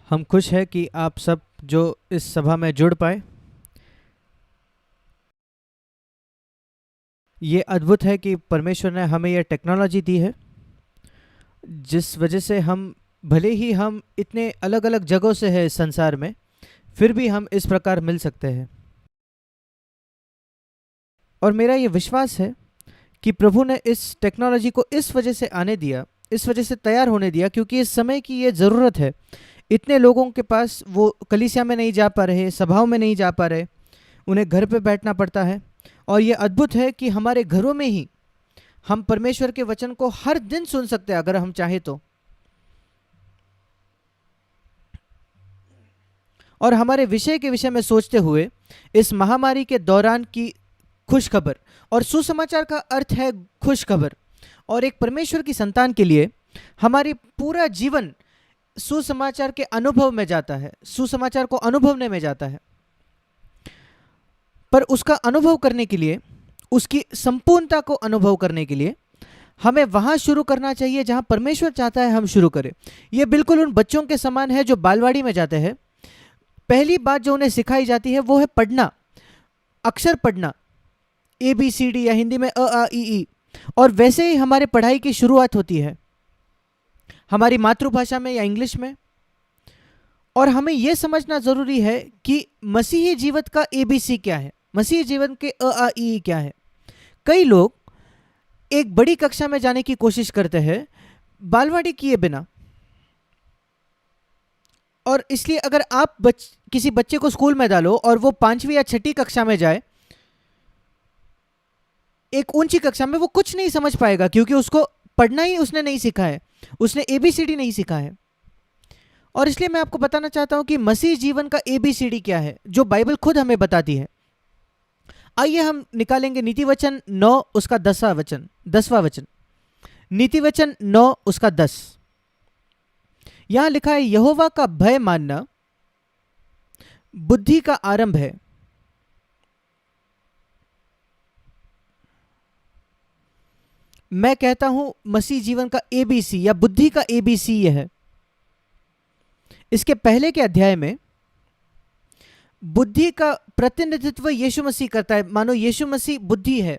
हम खुश हैं कि आप सब जो इस सभा में जुड़ पाए। ये अद्भुत है कि परमेश्वर ने हमें यह टेक्नोलॉजी दी है जिस वजह से हम भले ही हम इतने अलग अलग जगहों से हैं इस संसार में, फिर भी हम इस प्रकार मिल सकते हैं। और मेरा ये विश्वास है कि प्रभु ने इस टेक्नोलॉजी को इस वजह से आने दिया, इस वजह से तैयार होने दिया, क्योंकि इस समय की ये ज़रूरत है। इतने लोगों के पास वो कलीसिया में नहीं जा पा रहे, सभाओं में नहीं जा पा रहे, उन्हें घर पे बैठना पड़ता है। और ये अद्भुत है कि हमारे घरों में ही हम परमेश्वर के वचन को हर दिन सुन सकते हैं अगर हम चाहे तो। और हमारे विषय के विषय में सोचते हुए इस महामारी के दौरान की खुशखबर, और सुसमाचार का अर्थ है खुशखबर, और एक परमेश्वर की संतान के लिए हमारी पूरा जीवन सुसमाचार के अनुभव में जाता है, सुसमाचार को अनुभवने में जाता है। पर उसका अनुभव करने के लिए, उसकी संपूर्णता को अनुभव करने के लिए हमें वहां शुरू करना चाहिए जहां परमेश्वर चाहता है हम शुरू करें। यह बिल्कुल उन बच्चों के समान है जो बालवाड़ी में जाते हैं। पहली बात जो उन्हें सिखाई जाती है वो है पढ़ना, अक्षर पढ़ना, ABCD या हिंदी में अ आ इ ई। और वैसे ही हमारे पढ़ाई की शुरुआत होती है हमारी मातृभाषा में या इंग्लिश में। और हमें यह समझना जरूरी है कि मसीही जीवन का ABC क्या है, मसीही जीवन के अ आ इ ई क्या है। कई लोग एक बड़ी कक्षा में जाने की कोशिश करते हैं बालवाड़ी किए बिना। और इसलिए अगर आप किसी बच्चे को स्कूल में डालो और वो 5वीं या 6ठी कक्षा में जाए, एक ऊंची कक्षा में, वो कुछ नहीं समझ पाएगा, क्योंकि उसको पढ़ना ही उसने नहीं सीखा है, उसने ABCD नहीं सीखा है। और इसलिए मैं आपको बताना चाहता हूं कि मसीह जीवन का ABCD क्या है, जो बाइबल खुद हमें बताती है। आइए हम निकालेंगे नीति वचन 9 उसका 10वां वचन। नीति वचन 9 उसका 10। यहां लिखा है, यहोवा का भय मानना बुद्धि का आरंभ है। मैं कहता हूं मसीह जीवन का ABC या बुद्धि का ABC यह है। इसके पहले के अध्याय में बुद्धि का प्रतिनिधित्व यीशु मसीह करता है, मानो यीशु मसीह बुद्धि है,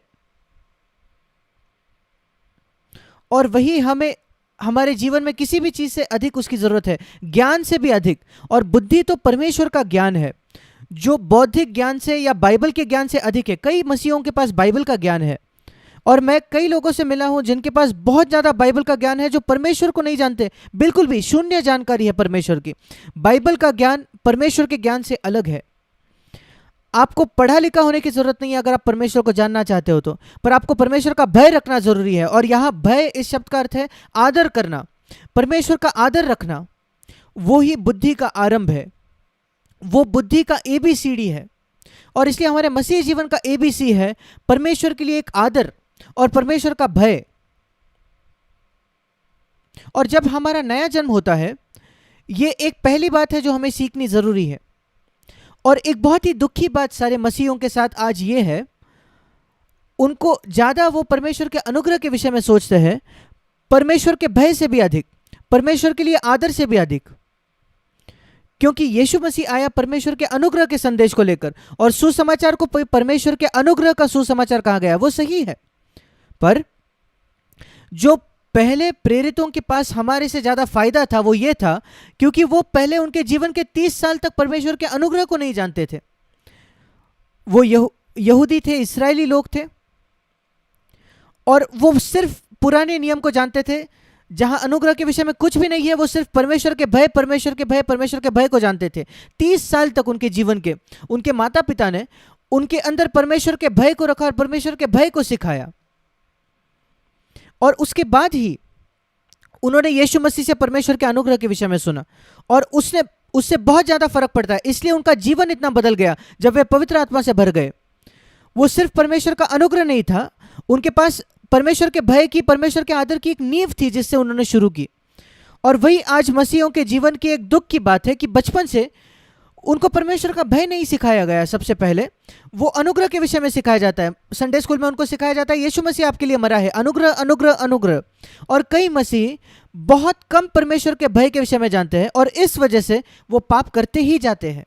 और वही हमें हमारे जीवन में किसी भी चीज से अधिक उसकी जरूरत है, ज्ञान से भी अधिक। और बुद्धि तो परमेश्वर का ज्ञान है जो बौद्धिक ज्ञान से या बाइबल के ज्ञान से अधिक है। कई मसीहों के पास बाइबल का ज्ञान है, और मैं कई लोगों से मिला हूं जिनके पास बहुत ज्यादा बाइबल का ज्ञान है, जो परमेश्वर को नहीं जानते, बिल्कुल भी शून्य जानकारी है परमेश्वर की। बाइबल का ज्ञान परमेश्वर के ज्ञान से अलग है। आपको पढ़ा लिखा होने की जरूरत नहीं है अगर आप परमेश्वर को जानना चाहते हो तो, पर आपको परमेश्वर का भय रखना जरूरी है। और यहां भय इस शब्द का अर्थ है आदर करना, परमेश्वर का आदर रखना। वो ही बुद्धि का आरंभ है, वो बुद्धि का ABCD है। और इसलिए हमारे मसीह जीवन का ABC है परमेश्वर के लिए एक आदर और परमेश्वर का भय। और जब हमारा नया जन्म होता है, ये एक पहली बात है जो हमें सीखनी जरूरी है। और एक बहुत ही दुखी बात सारे मसीहों के साथ आज ये है, उनको ज्यादा वो परमेश्वर के अनुग्रह के विषय में सोचते हैं, परमेश्वर के भय से भी अधिक, परमेश्वर के लिए आदर से भी अधिक। क्योंकि यीशु मसीह आया परमेश्वर के अनुग्रह के संदेश को लेकर, और सुसमाचार को परमेश्वर के अनुग्रह का सुसमाचार कहा गया, वो सही है। पर जो पहले प्रेरितों के पास हमारे से ज्यादा फायदा था वो ये था, क्योंकि वो पहले उनके जीवन के 30 साल तक परमेश्वर के अनुग्रह को नहीं जानते थे। वो यहूदी थे, इस्राएली लोग थे, और वो सिर्फ पुराने नियम को जानते थे जहां अनुग्रह के विषय में कुछ भी नहीं है। वो सिर्फ परमेश्वर के भय, परमेश्वर के भय, परमेश्वर के भय को जानते थे। 30 साल तक उनके जीवन के उनके माता पिता ने उनके अंदर परमेश्वर के भय को रखा और परमेश्वर के भय को सिखाया। और उसके बाद ही उन्होंने यीशु मसीह से परमेश्वर के अनुग्रह के विषय में सुना, और उससे बहुत ज्यादा फर्क पड़ता है। इसलिए उनका जीवन इतना बदल गया जब वे पवित्र आत्मा से भर गए। वो सिर्फ परमेश्वर का अनुग्रह नहीं था, उनके पास परमेश्वर के भय की, परमेश्वर के आदर की एक नींव थी जिससे उन्होंने शुरू की। और वही आज मसीहों के जीवन की एक दुख की बात है कि बचपन से उनको परमेश्वर का भय नहीं सिखाया गया। सबसे पहले वो अनुग्रह के विषय में सिखाया जाता है। संडे स्कूल में उनको सिखाया जाता है यीशु मसीह आपके लिए मरा है, अनुग्रह अनुग्रह अनुग्रह। और कई मसीह बहुत कम परमेश्वर के भय के विषय में जानते हैं और इस वजह से वो पाप करते ही जाते हैं।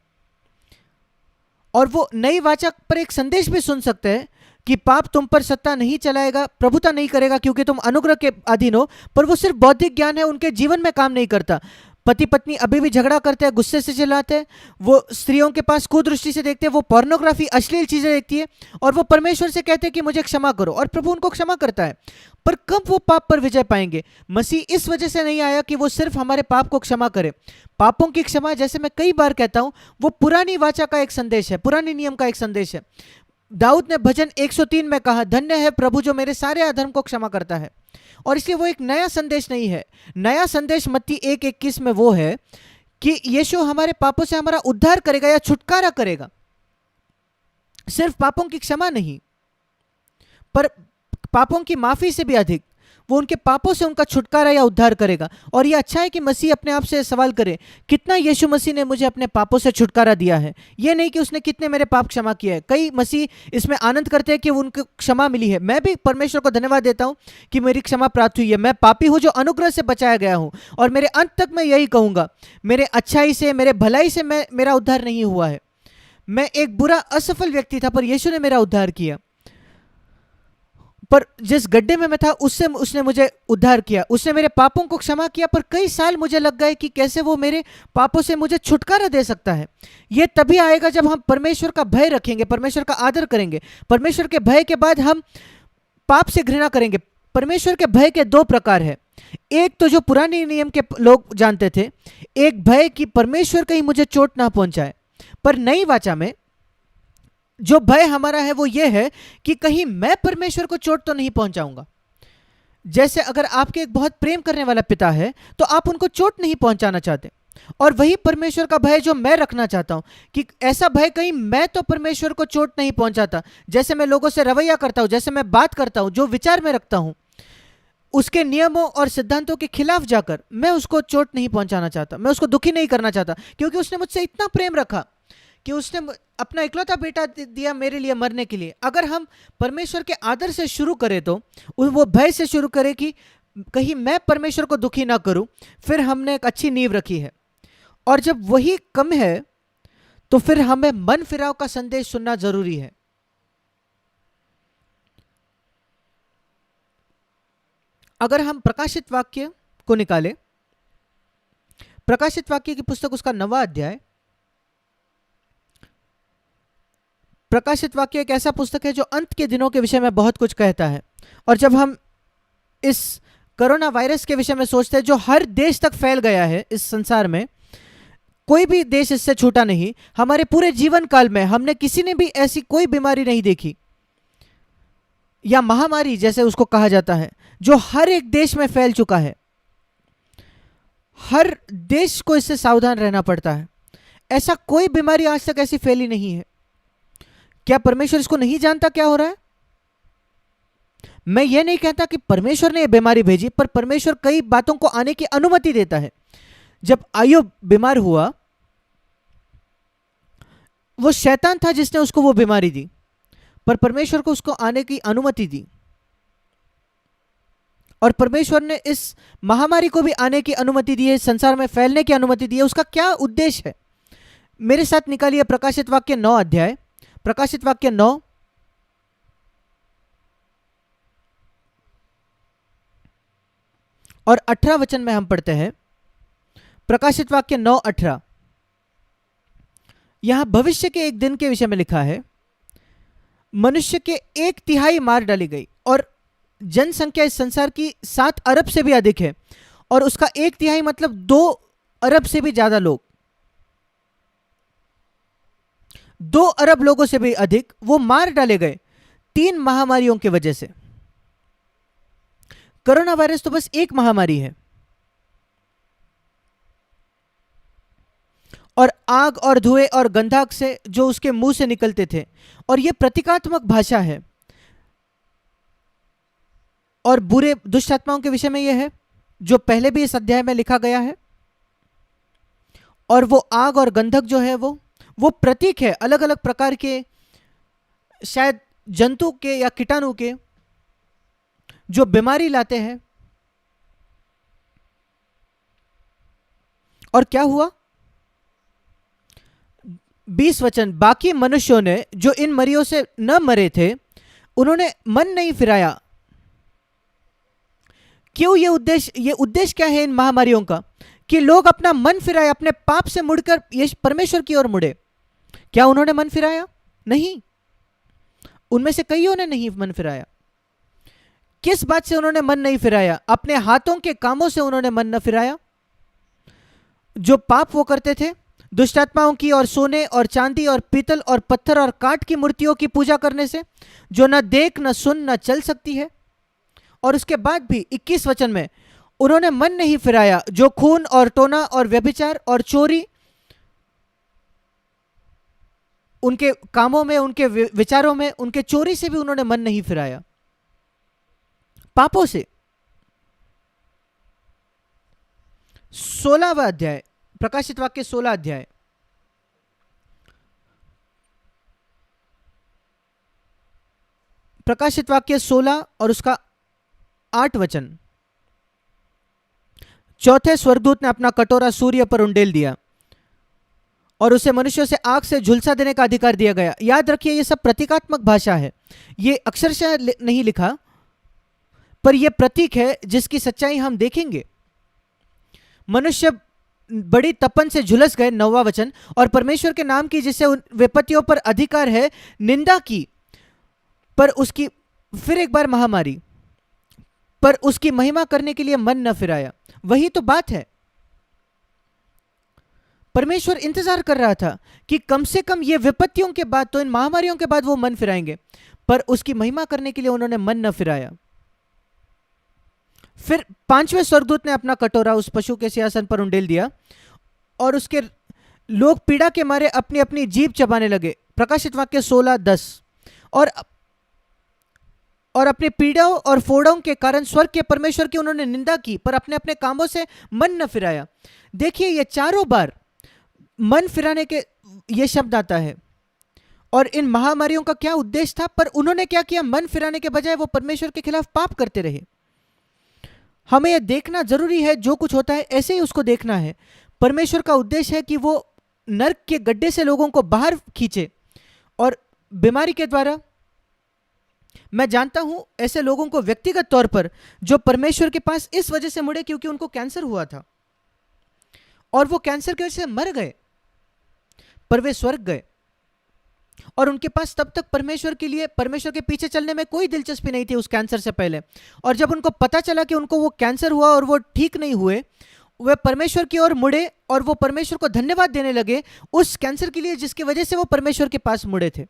और वो नई वाचा पर एक संदेश भी सुन सकते हैं कि पाप तुम पर सत्ता नहीं चलाएगा, प्रभुता नहीं करेगा क्योंकि तुम अनुग्रह के अधीन हो, पर वो सिर्फ बौद्धिक ज्ञान है, उनके जीवन में काम नहीं करता। पति पत्नी अभी भी झगड़ा करते हैं, गुस्से से चिल्लाते हैं, वो स्त्रियों के पास कुदृष्टि से देखते हैं, वो पोर्नोग्राफी अश्लील चीजें देखती है और वो परमेश्वर से कहते हैं कि मुझे क्षमा करो, और प्रभु उनको क्षमा करता है। पर कब वो पाप पर विजय पाएंगे? मसीह इस वजह से नहीं आया कि वो सिर्फ हमारे पाप को क्षमा करे। पापों की क्षमा, जैसे मैं कई बार कहता हूं, वो पुरानी वाचा का एक संदेश है, पुराने नियम का एक संदेश है। दाऊद ने भजन 103 में कहा, धन्य है प्रभु जो मेरे सारे अधर्म को क्षमा करता है। और इसलिए वो एक नया संदेश नहीं है। नया संदेश मत्ती 1:21 में वो है कि यीशु हमारे पापों से हमारा उद्धार करेगा या छुटकारा करेगा, सिर्फ पापों की क्षमा नहीं, पर पापों की माफी से भी अधिक वो उनके पापों से उनका छुटकारा या उद्धार करेगा। और ये अच्छा है कि मसीह अपने आप से सवाल करे, कितना यीशु मसीह ने मुझे अपने पापों से छुटकारा दिया है, ये नहीं कि उसने कितने मेरे पाप क्षमा किए हैं। कई मसीह इसमें आनंद करते हैं कि उनको क्षमा मिली है। मैं भी परमेश्वर को धन्यवाद देता हूं कि मेरी क्षमा प्राप्त हुई है। मैं पापी हूं जो अनुग्रह से बचाया गया हूं, और मेरे अंत तक मैं यही कहूंगा, मेरे अच्छाई से, मेरे भलाई से मेरा उद्धार नहीं हुआ है। मैं एक बुरा असफल व्यक्ति था, पर यीशु ने मेरा उद्धार किया। पर जिस गड्ढे में मैं था उससे उसने मुझे उद्धार किया, उसने मेरे पापों को क्षमा किया। पर कई साल मुझे लग गए कि कैसे वो मेरे पापों से मुझे छुटकारा दे सकता है। ये तभी आएगा जब हम परमेश्वर का भय रखेंगे, परमेश्वर का आदर करेंगे। परमेश्वर के भय के बाद हम पाप से घृणा करेंगे। परमेश्वर के भय के दो प्रकार है। एक तो जो पुराने नियम के लोग जानते थे, एक भय कि परमेश्वर कहीं मुझे चोट ना पहुंचाए। पर नई वाचा में जो भय हमारा है वो ये है कि कहीं मैं परमेश्वर को चोट तो नहीं पहुंचाऊंगा। जैसे अगर आपके एक बहुत प्रेम करने वाला पिता है तो आप उनको चोट नहीं पहुंचाना चाहते, और वही परमेश्वर का भय जो मैं रखना चाहता हूं कि ऐसा भय कहीं मैं तो परमेश्वर को चोट नहीं पहुंचाता। जैसे मैं लोगों से रवैया करता हूं, जैसे मैं बात करता हूं, जो विचार में रखता हूं, उसके नियमों और सिद्धांतों के खिलाफ जाकर मैं उसको चोट नहीं पहुंचाना चाहता, मैं उसको दुखी नहीं करना चाहता, क्योंकि उसने मुझसे इतना प्रेम रखा कि उसने अपना इकलौता बेटा दिया मेरे लिए मरने के लिए। अगर हम परमेश्वर के आदर से शुरू करें तो वो भय से शुरू करें कि कहीं मैं परमेश्वर को दुखी ना करूं, फिर हमने एक अच्छी नींव रखी है। और जब वही कम है तो फिर हमें मन फिराव का संदेश सुनना जरूरी है। अगर हम प्रकाशित वाक्य को निकालें, प्रकाशित वाक्य की पुस्तक उसका 9वां अध्याय। प्रकाशित वाक्य एक ऐसा पुस्तक है जो अंत के दिनों के विषय में बहुत कुछ कहता है। और जब हम इस कोरोना वायरस के विषय में सोचते हैं जो हर देश तक फैल गया है, इस संसार में कोई भी देश इससे छूटा नहीं। हमारे पूरे जीवन काल में हमने किसी ने भी ऐसी कोई बीमारी नहीं देखी, या महामारी जैसे उसको कहा जाता है, जो हर एक देश में फैल चुका है। हर देश को इससे सावधान रहना पड़ता है। ऐसा कोई बीमारी आज तक ऐसी फैली नहीं है। क्या परमेश्वर इसको नहीं जानता क्या हो रहा है? मैं ये नहीं कहता कि परमेश्वर ने यह बीमारी भेजी, पर परमेश्वर कई बातों को आने की अनुमति देता है। जब अय्यूब बीमार हुआ, वो शैतान था जिसने उसको वो बीमारी दी, पर परमेश्वर को उसको आने की अनुमति दी। और परमेश्वर ने इस महामारी को भी आने की अनुमति दी है, संसार में फैलने की अनुमति दी है। उसका क्या उद्देश्य है? मेरे साथ निकालिए प्रकाशित वाक्य 9 अध्याय, प्रकाशित वाक्य 9 और 18 वचन में हम पढ़ते हैं। प्रकाशित वाक्य 9:18, यहां भविष्य के एक दिन के विषय में लिखा है, मनुष्य के 1/3 मार डाली गई, और जनसंख्या इस संसार की 7 अरब से भी अधिक है, और उसका 1/3 मतलब 2 अरब से भी ज्यादा लोग, 2 अरब लोगों से भी अधिक वो मार डाले गए 3 महामारियों की वजह से। कोरोना वायरस तो बस एक महामारी है, और आग और धुएं और गंधक से जो उसके मुंह से निकलते थे, और यह प्रतीकात्मक भाषा है, और बुरे दुष्ट आत्माओं के विषय में यह है जो पहले भी इस अध्याय में लिखा गया है। और वो आग और गंधक जो है वो प्रतीक है अलग अलग प्रकार के, शायद जंतु के या कीटाणु के, जो बीमारी लाते हैं। और क्या हुआ? 20 वचन, बाकी मनुष्यों ने जो इन मरियों से न मरे थे उन्होंने मन नहीं फिराया। क्यों? ये उद्देश्य क्या है इन महामारियों का? कि लोग अपना मन फिराए, अपने पाप से मुड़कर ये परमेश्वर की ओर मुड़े। क्या उन्होंने मन फिराया? नहीं, उनमें से कईयों ने नहीं मन फिराया। किस बात से उन्होंने मन नहीं फिराया? अपने हाथों के कामों से उन्होंने मन न फिराया। जो पाप वो करते थे, दुष्टात्माओं की और सोने और चांदी और पीतल और पत्थर और काठ की मूर्तियों की पूजा करने से, जो न देख न सुन न चल सकती है। और उसके बाद भी 21 वचन में उन्होंने मन नहीं फिराया, जो खून और टोना और व्यभिचार और चोरी, उनके कामों में, उनके विचारों में, उनके चोरी से भी उन्होंने मन नहीं फिराया, पापों से। 16वां अध्याय, प्रकाशित वाक्य 16 अध्याय, प्रकाशित वाक्य 16 और उसका 8 वचन। चौथे स्वर्गदूत ने अपना कटोरा सूर्य पर उंडेल दिया और उसे मनुष्यों से आग से झुलसा देने का अधिकार दिया गया। याद रखिए, यह सब प्रतीकात्मक भाषा है, ये अक्षरशः नहीं लिखा, पर यह प्रतीक है जिसकी सच्चाई हम देखेंगे। मनुष्य बड़ी तपन से झुलस गए, 9वां वचन, और परमेश्वर के नाम की जिसे उन विपत्तियों पर अधिकार है निंदा की, पर उसकी फिर एक बार महामारी, पर उसकी महिमा करने के लिए मन न फिराया। वही तो बात है, परमेश्वर इंतजार कर रहा था कि कम से कम ये विपत्तियों के बाद, तो इन महामारियों के बाद वो मन फिराएंगे, पर उसकी महिमा करने के लिए उन्होंने मन न फिराया। फिर 5वें स्वर्गदूत ने अपना कटोरा उस पशु के सिंहासन पर उंडेल दिया और उसके लोग पीड़ा के मारे अपनी अपनी जीभ चबाने लगे। प्रकाशित वाक्य 16:10। और अपने पीड़ाओं और फोड़ों के कारण स्वर्ग के परमेश्वर की उन्होंने निंदा की, पर अपने अपने कामों से मन न फिराया। देखिए, ये चारों बार मन फिराने के ये शब्द आता है। और इन महामारियों का क्या उद्देश्य था? पर उन्होंने क्या किया? मन फिराने के बजाय वो परमेश्वर के खिलाफ पाप करते रहे। हमें यह देखना जरूरी है, जो कुछ होता है ऐसे ही उसको देखना है। परमेश्वर का उद्देश्य है कि वो नर्क के गड्ढे से लोगों को बाहर खींचे। और बीमारी के द्वारा, मैं जानता हूं ऐसे लोगों को व्यक्तिगत तौर पर जो परमेश्वर के पास इस वजह से मुड़े क्योंकि उनको कैंसर हुआ था और वो कैंसर की वजह से मर गए, पर वे स्वर्ग गए और उनके पास तब तक परमेश्वर के लिए, परमेश्वर के पीछे चलने में कोई दिलचस्पी नहीं थी उस कैंसर से पहले। और जब उनको पता चला कि उनको वो कैंसर हुआ और वो ठीक नहीं हुए, वे परमेश्वर की ओर मुड़े और वो परमेश्वर को धन्यवाद देने लगे उस कैंसर के लिए जिसकी वजह से वो परमेश्वर के पास मुड़े थे।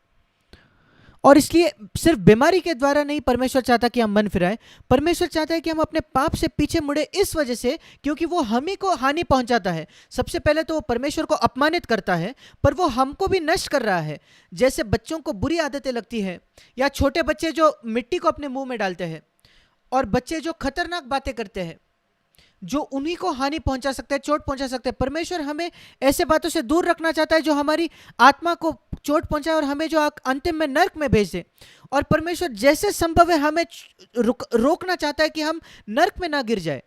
और इसलिए सिर्फ बीमारी के द्वारा नहीं परमेश्वर चाहता कि हम मन फिराएं, परमेश्वर चाहता है कि हम अपने पाप से पीछे मुड़े इस वजह से क्योंकि वो हम ही को हानि पहुंचाता है। सबसे पहले तो वो परमेश्वर को अपमानित करता है, पर वो हमको भी नष्ट कर रहा है। जैसे बच्चों को बुरी आदतें लगती है, या छोटे बच्चे जो मिट्टी को अपने मुंह में डालते हैं, और बच्चे जो खतरनाक बातें करते हैं जो उन्हीं को हानि पहुंचा सकते हैं, चोट पहुंचा सकते हैं। परमेश्वर हमें ऐसे बातों से दूर रखना चाहता है जो हमारी आत्मा को चोट पहुंचाए और हमें जो अंतिम में नर्क में भेज दे। और परमेश्वर जैसे संभव है हमें रोकना चाहता है कि हम नर्क में ना गिर जाए,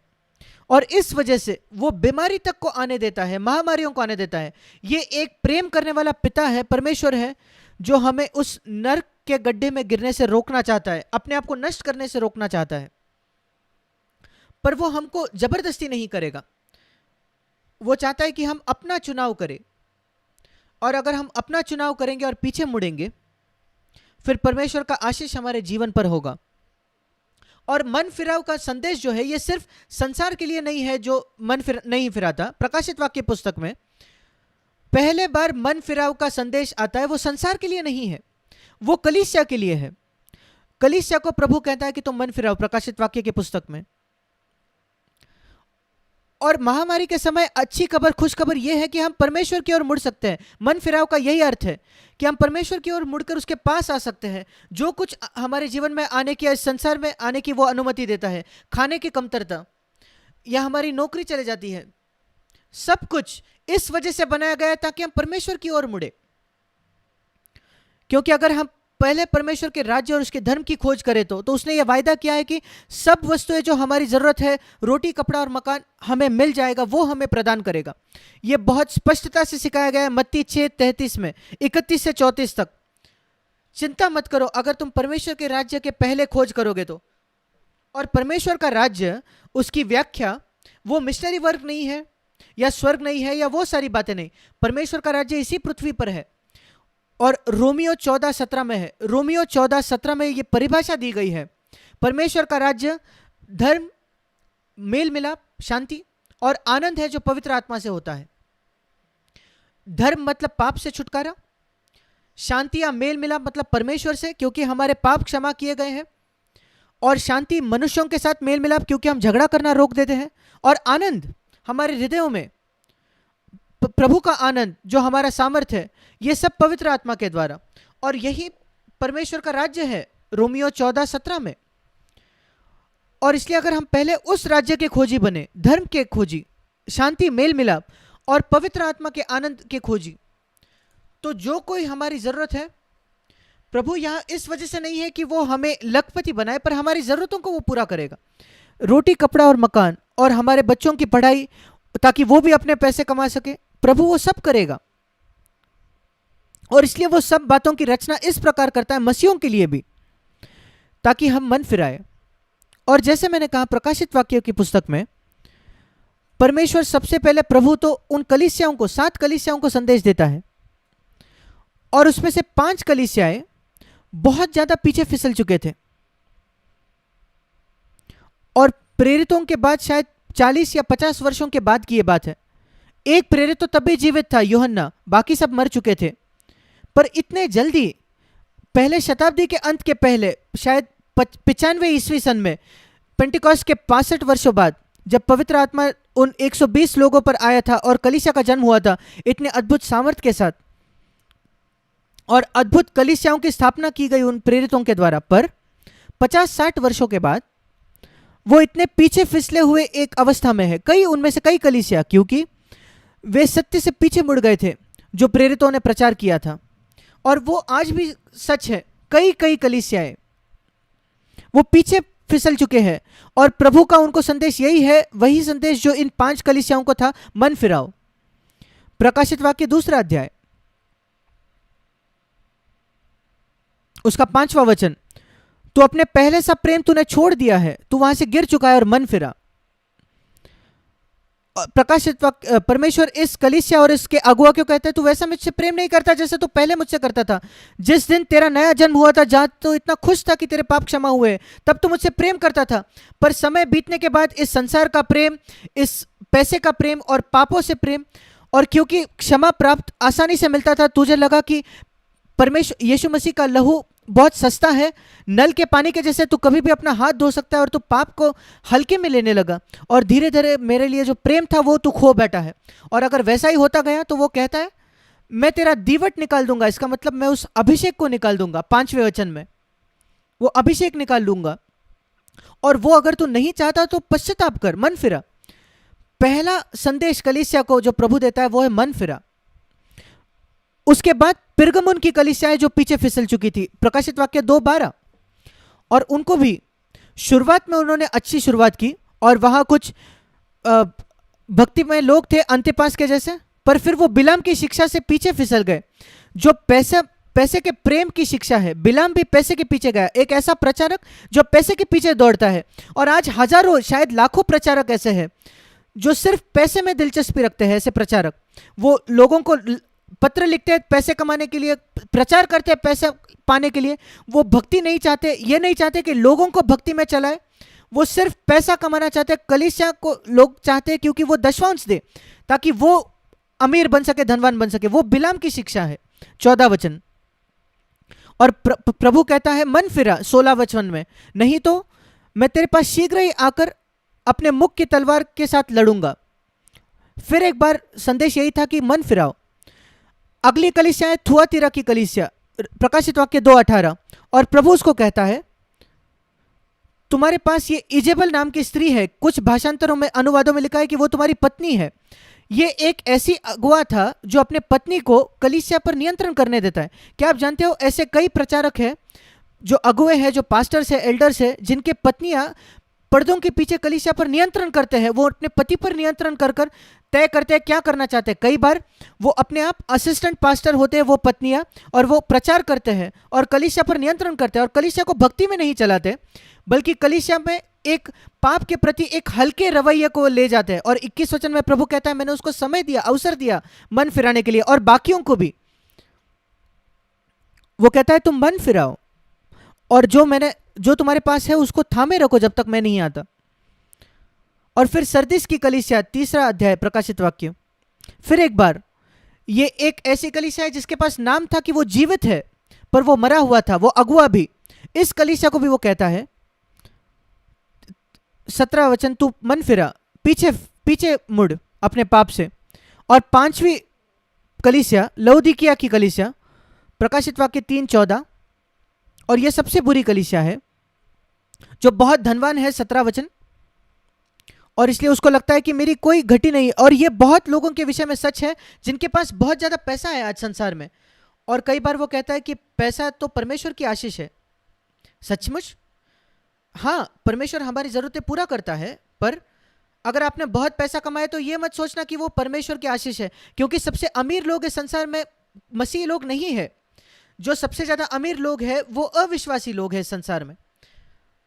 और इस वजह से वो बीमारी तक को आने देता है, महामारियों को आने देता है। ये एक प्रेम करने वाला पिता है, परमेश्वर है, जो हमें उस नर्क के गड्ढे में गिरने से रोकना चाहता है, अपने आप को नष्ट करने से रोकना चाहता है। पर वो हमको जबरदस्ती नहीं करेगा, वो चाहता है कि हम अपना चुनाव करें। और अगर हम अपना चुनाव करेंगे और पीछे मुड़ेंगे, फिर परमेश्वर का आशीष हमारे जीवन पर होगा। और मन फिराव का संदेश जो है ये सिर्फ संसार के लिए नहीं है जो नहीं फिराता। प्रकाशित वाक्य पुस्तक में पहले बार मन फिराव का संदेश आता है, वो संसार के लिए नहीं है, वो कलीसिया के लिए है। कलीसिया को प्रभु कहता है कि तुम मन फिराओ, प्रकाशित वाक्य की पुस्तक में। और महामारी के समय अच्छी खबर, खुश खबर यह है कि हम परमेश्वर की ओर मुड़ सकते हैं। मन फिराव का यही अर्थ है कि हम परमेश्वर की ओर मुड़कर उसके पास आ सकते हैं। जो कुछ हमारे जीवन में आने की, इस संसार में आने की वो अनुमति देता है, खाने की कमतरता या हमारी नौकरी चले जाती है, सब कुछ इस वजह से बनाया गया है ताकि हम परमेश्वर की ओर मुड़े। क्योंकि अगर हम पहले परमेश्वर के राज्य और उसके धर्म की खोज करें तो उसने ये वायदा किया है कि सब वस्तुएं जो हमारी ज़रूरत है, रोटी, कपड़ा और मकान हमें मिल जाएगा, वो हमें प्रदान करेगा। ये बहुत स्पष्टता से सिखाया गया है मत्ती 6:33 में, 31 से 34 तक। चिंता मत करो अगर तुम परमेश्वर के राज्य के पहले खोज करोगे तो। और परमेश्वर का राज्य, उसकी व्याख्या वो मिशनरी वर्क नहीं है या स्वर्ग नहीं है या वो सारी बातें नहीं। परमेश्वर का राज्य इसी पृथ्वी पर है और रोमियो 14:17 में है। रोमियो 14:17 में ये परिभाषा दी गई है। परमेश्वर का राज्य धर्म, मेल मिलाप, शांति और आनंद है जो पवित्र आत्मा से होता है। धर्म मतलब पाप से छुटकारा, शांति या मेल मिलाप मतलब परमेश्वर से क्योंकि हमारे पाप क्षमा किए गए हैं, और शांति मनुष्यों के साथ मेल मिलाप क्योंकि हम झगड़ा करना रोक देते हैं, और आनंद हमारे हृदयों में प्रभु का आनंद जो हमारा सामर्थ्य है, ये सब पवित्र आत्मा के द्वारा। और यही परमेश्वर का राज्य है रोमियो 14:17 में। और इसलिए अगर हम पहले उस राज्य के खोजी बने, धर्म के खोजी, शांति, मेल मिलाप और पवित्र आत्मा के आनंद के खोजी, तो जो कोई हमारी जरूरत है, प्रभु यहां इस वजह से नहीं है कि वो हमें लखपति बनाए, पर हमारी जरूरतों को वो पूरा करेगा। रोटी, कपड़ा और मकान और हमारे बच्चों की पढ़ाई, ताकि वो भी अपने पैसे कमा सके, प्रभु वो सब करेगा। और इसलिए वो सब बातों की रचना इस प्रकार करता है मसीहों के लिए भी, ताकि हम मन फिराए। और जैसे मैंने कहा, प्रकाशित वाक्य की पुस्तक में परमेश्वर सबसे पहले प्रभु तो उन कलीसियाओं को, 7 कलीसियाओं को संदेश देता है, और उसमें से 5 कलीसियाएं बहुत ज्यादा पीछे फिसल चुके थे। और प्रेरितों के बाद शायद 40 या 50 वर्षों के बाद की यह बात है। एक प्रेरित तो तब भी जीवित था, यूहन्ना, बाकी सब मर चुके थे। पर इतने जल्दी, पहले शताब्दी के अंत के पहले, शायद 95 ईस्वी सन में, पेंटिकॉस्ट के 65 वर्षों बाद, जब पवित्र आत्मा उन 120 लोगों पर आया था और कलीसिया का जन्म हुआ था इतने अद्भुत सामर्थ्य के साथ, और अद्भुत कलीसियाओं की स्थापना की गई उन प्रेरितों के द्वारा। पर 50-60 वर्षों के बाद वो इतने पीछे फिसले हुए एक अवस्था में है, कई उनमें से कई कलीसिया, क्योंकि वे सत्य से पीछे मुड़ गए थे जो प्रेरितों ने प्रचार किया था। और वो आज भी सच है, कई कई कलीसियाएं वो पीछे फिसल चुके हैं, और प्रभु का उनको संदेश यही है, वही संदेश जो इन 5 कलीसियाओं को था, मन फिराओ। प्रकाशित वाक्य 2 अध्याय उसका 5वां वचन, तू अपने पहले सा प्रेम तूने छोड़ दिया है, तू वहां से गिर चुका है और मन फिरा। प्रकाशित वाक्य, परमेश्वर इस कलीसिया और इसके अगुआ को कहते हैं, तू वैसा मुझसे प्रेम नहीं करता जैसे तू पहले मुझसे करता था। जिस दिन तेरा नया जन्म हुआ था, जहां तो इतना खुश था कि तेरे पाप क्षमा हुए, तब तू मुझसे प्रेम करता था। पर समय बीतने के बाद इस संसार का प्रेम, इस पैसे का प्रेम और पापों से प्रेम, और क्योंकि क्षमा प्राप्त आसानी से मिलता था, तुझे लगा कि परमेश्वर यीशु मसीह का लहू बहुत सस्ता है, नल के पानी के जैसे तू कभी भी अपना हाथ धो सकता है, और तू पाप को हल्के में लेने लगा, और धीरे धीरे मेरे लिए जो प्रेम था वो तू खो बैठा है। और अगर वैसा ही होता गया तो वो कहता है, मैं तेरा दीवट निकाल दूंगा। इसका मतलब मैं उस अभिषेक को निकाल दूंगा। 5वें वचन में वो अभिषेक निकाल लूंगा, और वो अगर तू नहीं चाहता तो पश्चाताप कर, मन फिरा। पहला संदेश कलीसिया को जो प्रभु देता है वो है मन फिरा। उसके बाद पिरगमुन की कलीसियाएं जो पीछे फिसल चुकी थी, प्रकाशित वाक्य 2:12, और उनको भी शुरुआत में उन्होंने अच्छी शुरुआत की, और वहां कुछ भक्तिमय लोग थे अंतिपास के जैसे, पर फिर वो बिलाम की शिक्षा से पीछे फिसल गए, जो पैसे के प्रेम की शिक्षा है। बिलाम भी पैसे के पीछे गया, एक ऐसा प्रचारक जो पैसे के पीछे दौड़ता है। और आज हजारों, शायद लाखों प्रचारक ऐसे हैं जो सिर्फ पैसे में दिलचस्पी रखते हैं। ऐसे प्रचारक वो लोगों को पत्र लिखते हैं पैसे कमाने के लिए, प्रचार करते हैं पैसे पाने के लिए। वो भक्ति नहीं चाहते, ये नहीं चाहते कि लोगों को भक्ति में चलाए, वो सिर्फ पैसा कमाना चाहते हैं। कलीसिया को लोग चाहते हैं क्योंकि वो दशवांश दे, ताकि वो अमीर बन सके, धनवान बन सके। वो बिलाम की शिक्षा है। 14 वचन, और प्रभु कहता है मन फिरा 16 वचन में, नहीं तो मैं तेरे पास शीघ्र ही आकर अपने मुख की तलवार के साथ लड़ूंगा। फिर एक बार संदेश यही था कि मन फिराओ। अगली कलीसिया है थुआतीरा की कलीसिया, प्रकाशित वाक्य 2:18, और प्रभु उसको कहता है, तुम्हारे पास ये इजेबल नाम की स्त्री है। कुछ भाषांतरों में, अनुवादों में लिखा है कि वो तुम्हारी पत्नी है। ये एक ऐसी अगुआ था जो अपने पत्नी को कलीसिया पर नियंत्रण करने देता है। क्या आप जानते हो ऐसे कई प्रचारक हैं जो अगुए हैं, जो पास्टर्स है, एल्डर्स है, जिनके पत्नियां पर्दों के पीछे कलीसिया पर नियंत्रण करते हैं। वो अपने पति पर नियंत्रण कर कर तय करते हैं क्या करना चाहते हैं। कई बार वो अपने आप असिस्टेंट पास्टर होते हैं वो पत्नियां, और वो प्रचार करते हैं और कलीसिया पर नियंत्रण करते हैं, और कलीसिया को भक्ति में नहीं चलाते बल्कि कलीसिया में एक पाप के प्रति एक हल्के रवैये को ले जाते हैं। और 21 वचन में प्रभु कहता है मैंने उसको समय दिया, अवसर दिया मन फिराने के लिए, और बाकियों को भी वो कहता है तुम मन फिराओ, और जो तुम्हारे पास है उसको थामे रखो जब तक मैं नहीं आता। और फिर सरदीस की कलीसिया, 3 अध्याय प्रकाशित वाक्य, फिर एक बार ये एक ऐसी कलीसिया है जिसके पास नाम था कि वो जीवित है पर वो मरा हुआ था, वो अगुआ भी। इस कलीसिया को भी वो कहता है 17 वचन, तू मन फिरा, पीछे पीछे मुड़ अपने पाप से। और 5वीं कलीसिया लौदीकिया की कलीसिया, प्रकाशित वाक्य 3:14, और यह सबसे बुरी कलीसिया है जो बहुत धनवान है, 17 वचन, और इसलिए उसको लगता है कि मेरी कोई घटी नहीं। और ये बहुत लोगों के विषय में सच है जिनके पास बहुत ज्यादा पैसा है आज संसार में, और कई बार वो कहता है कि पैसा तो परमेश्वर की आशीष है। सचमुच हाँ, परमेश्वर हमारी जरूरतें पूरा करता है, पर अगर आपने बहुत पैसा कमाया तो ये मत सोचना कि वो परमेश्वर की आशीष है, क्योंकि सबसे अमीर लोग इस संसार में मसीही लोग नहीं है। जो सबसे ज्यादा अमीर लोग हैं वो अविश्वासी लोग हैं इस संसार में।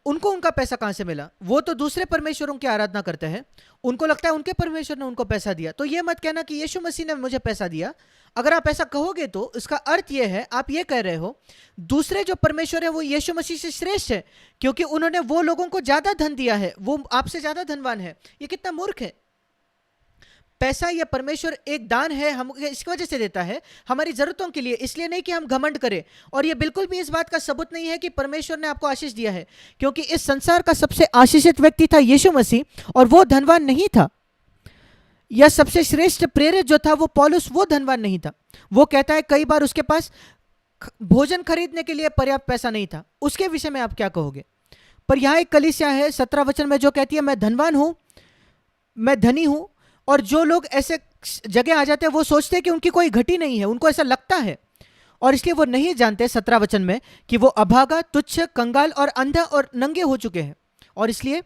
उनको उनका पैसा कहां से मिला? वो तो दूसरे परमेश्वरों की आराधना करते हैं, उनको लगता है उनके परमेश्वर ने उनको पैसा दिया। तो ये मत कहना कि यीशु मसीह ने मुझे पैसा दिया। अगर आप ऐसा कहोगे तो इसका अर्थ यह है, आप ये कह रहे हो दूसरे जो परमेश्वर है वो यीशु मसीह से श्रेष्ठ है, क्योंकि उन्होंने वो लोगों को ज्यादा धन दिया है, वो आपसे ज्यादा धनवान है। ये कितना मूर्ख है। पैसा या परमेश्वर एक दान है, हम इसकी वजह से देता है हमारी जरूरतों के लिए, इसलिए नहीं कि हम घमंड करें। और ये बिल्कुल भी इस बात का सबूत नहीं है कि परमेश्वर ने आपको आशीष दिया है, क्योंकि इस संसार का सबसे आशीषित व्यक्ति था यीशु मसीह, और वो धनवान नहीं था। या सबसे श्रेष्ठ प्रेरित जो था वो पौलुस, वो धनवान नहीं था। वो कहता है कई बार उसके पास भोजन खरीदने के लिए पर्याप्त पैसा नहीं था। उसके विषय में आप क्या कहोगे? पर यहां एक कलीसिया है 17 वचन में जो कहती है मैं धनवान हूं, मैं धनी हूं। और जो लोग ऐसे जगह आ जाते हैं वो सोचते हैं कि उनकी कोई घटी नहीं है, उनको ऐसा लगता है, और इसलिए वो नहीं जानते 17 वचन में कि वो अभागा, तुच्छ, कंगाल और अंधा और नंगे हो चुके हैं। और इसलिए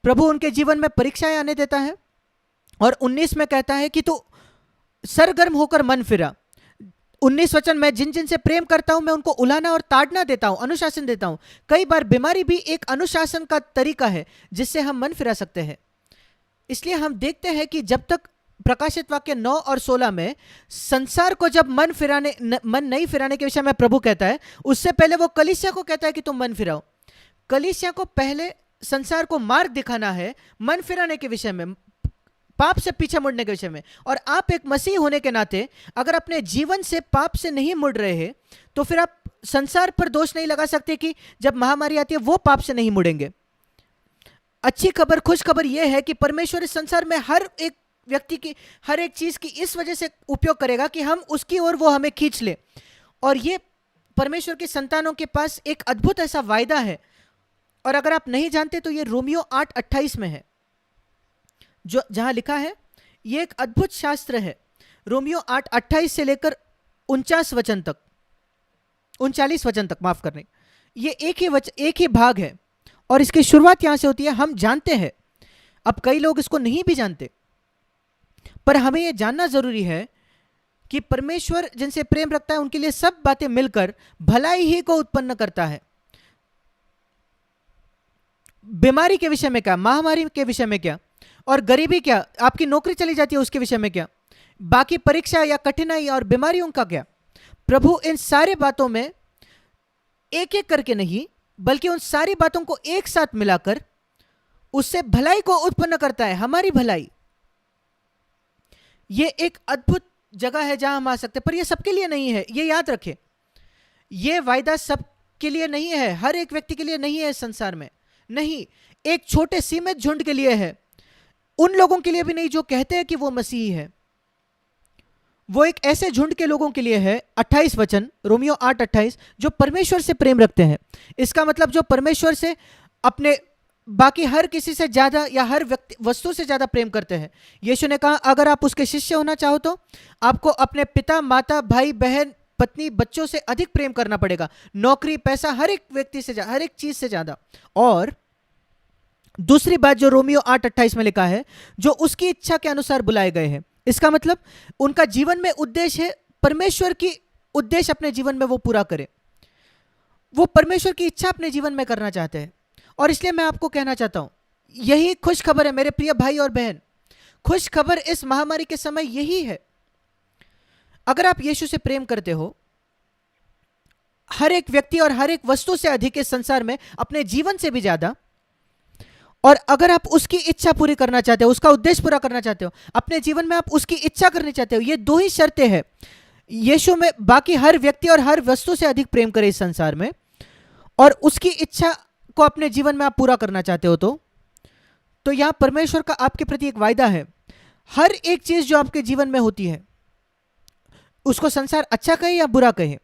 प्रभु उनके जीवन में परीक्षाएं आने देता है। और 19 में कहता है कि तू सरगर्म होकर मन फिरा। 19 वचन, मैं जिन जिन से प्रेम करता हूं मैं उनको उलाना और ताड़ना देता हूं, अनुशासन देता हूं। कई बार बीमारी भी एक अनुशासन का तरीका है जिससे हम मन फिरा सकते हैं। इसलिए हम देखते हैं कि जब तक प्रकाशित वाक्य 9 और 16 में संसार को जब मन नहीं फिराने के विषय में प्रभु कहता है, उससे पहले वो कलीसिया को कहता है कि तुम मन फिराओ। कलीसिया को पहले संसार को मार्ग दिखाना है मन फिराने के विषय में, पाप से पीछे मुड़ने के विषय में। और आप एक मसीह होने के नाते अगर अपने जीवन से पाप से नहीं मुड़ रहे हैं तो फिर आप संसार पर दोष नहीं लगा सकते कि जब महामारी आती है वो पाप से नहीं मुड़ेंगे। अच्छी खबर, खुश खबर यह है कि परमेश्वर इस संसार में हर एक व्यक्ति की, हर एक चीज की इस वजह से उपयोग करेगा कि हम उसकी ओर वो हमें खींच ले। और ये परमेश्वर के संतानों के पास एक अद्भुत ऐसा वायदा है। और अगर आप नहीं जानते तो ये रोमियो 8:28 में है, जो जहां लिखा है, ये एक अद्भुत शास्त्र है। रोमियो 8:28 से लेकर 49 वचन तक, 39 वचन तक, माफ करने, ये एक ही भाग है। और इसकी शुरुआत यहां से होती है। हम जानते हैं, अब कई लोग इसको नहीं भी जानते, पर हमें यह जानना जरूरी है कि परमेश्वर जिनसे प्रेम रखता है उनके लिए सब बातें मिलकर भलाई ही को उत्पन्न करता है। बीमारी के विषय में क्या, महामारी के विषय में क्या, और गरीबी क्या, आपकी नौकरी चली जाती है उसके विषय में क्या, बाकी परीक्षा या कठिनाई और बीमारियों का क्या, प्रभु इन सारी बातों में एक एक करके नहीं बल्कि उन सारी बातों को एक साथ मिलाकर उससे भलाई को उत्पन्न करता है, हमारी भलाई। यह एक अद्भुत जगह है जहां हम आ सकते हैं, पर यह सबके लिए नहीं है, यह याद रखें। यह वायदा सबके लिए नहीं है, हर एक व्यक्ति के लिए नहीं है इस संसार में, नहीं, एक छोटे सीमित झुंड के लिए है, उन लोगों के लिए भी नहीं जो कहते हैं कि वो मसीही है। वो एक ऐसे झुंड के लोगों के लिए है, 28 वचन, रोमियो 8:28, जो परमेश्वर से प्रेम रखते हैं। इसका मतलब जो परमेश्वर से अपने बाकी हर किसी से ज्यादा या हर व्यक्ति वस्तु से ज्यादा प्रेम करते हैं। यीशु ने कहा अगर आप उसके शिष्य होना चाहो तो आपको अपने पिता, माता, भाई, बहन, पत्नी, बच्चों से अधिक प्रेम करना पड़ेगा, नौकरी, पैसा, हर एक व्यक्ति से, हर एक चीज से ज्यादा। और दूसरी बात जो रोमियो 8:28 में लिखा है, जो उसकी इच्छा के अनुसार बुलाए गए हैं, इसका मतलब उनका जीवन में उद्देश्य है, परमेश्वर की उद्देश्य अपने जीवन में वो पूरा करे, वो परमेश्वर की इच्छा अपने जीवन में करना चाहते हैं। और इसलिए मैं आपको कहना चाहता हूं, यही खुश खबर है मेरे प्रिय भाई और बहन, खुश खबर इस महामारी के समय यही है। अगर आप यीशु से प्रेम करते हो, हर एक व्यक्ति और हर एक वस्तु से अधिक इस संसार में, अपने जीवन से भी ज्यादा, और अगर आप उसकी इच्छा पूरी करना चाहते हो, उसका उद्देश्य पूरा करना चाहते हो, अपने जीवन में आप उसकी इच्छा करनी चाहते हो, ये दो ही शर्तें हैं यीशु में, बाकी हर व्यक्ति और हर वस्तु से अधिक प्रेम करे इस संसार में, और उसकी इच्छा को अपने जीवन में आप पूरा करना चाहते हो, तो यहां परमेश्वर का आपके प्रति एक वायदा है। हर एक चीज जो आपके जीवन में होती है, उसको संसार अच्छा कहे या बुरा कहे,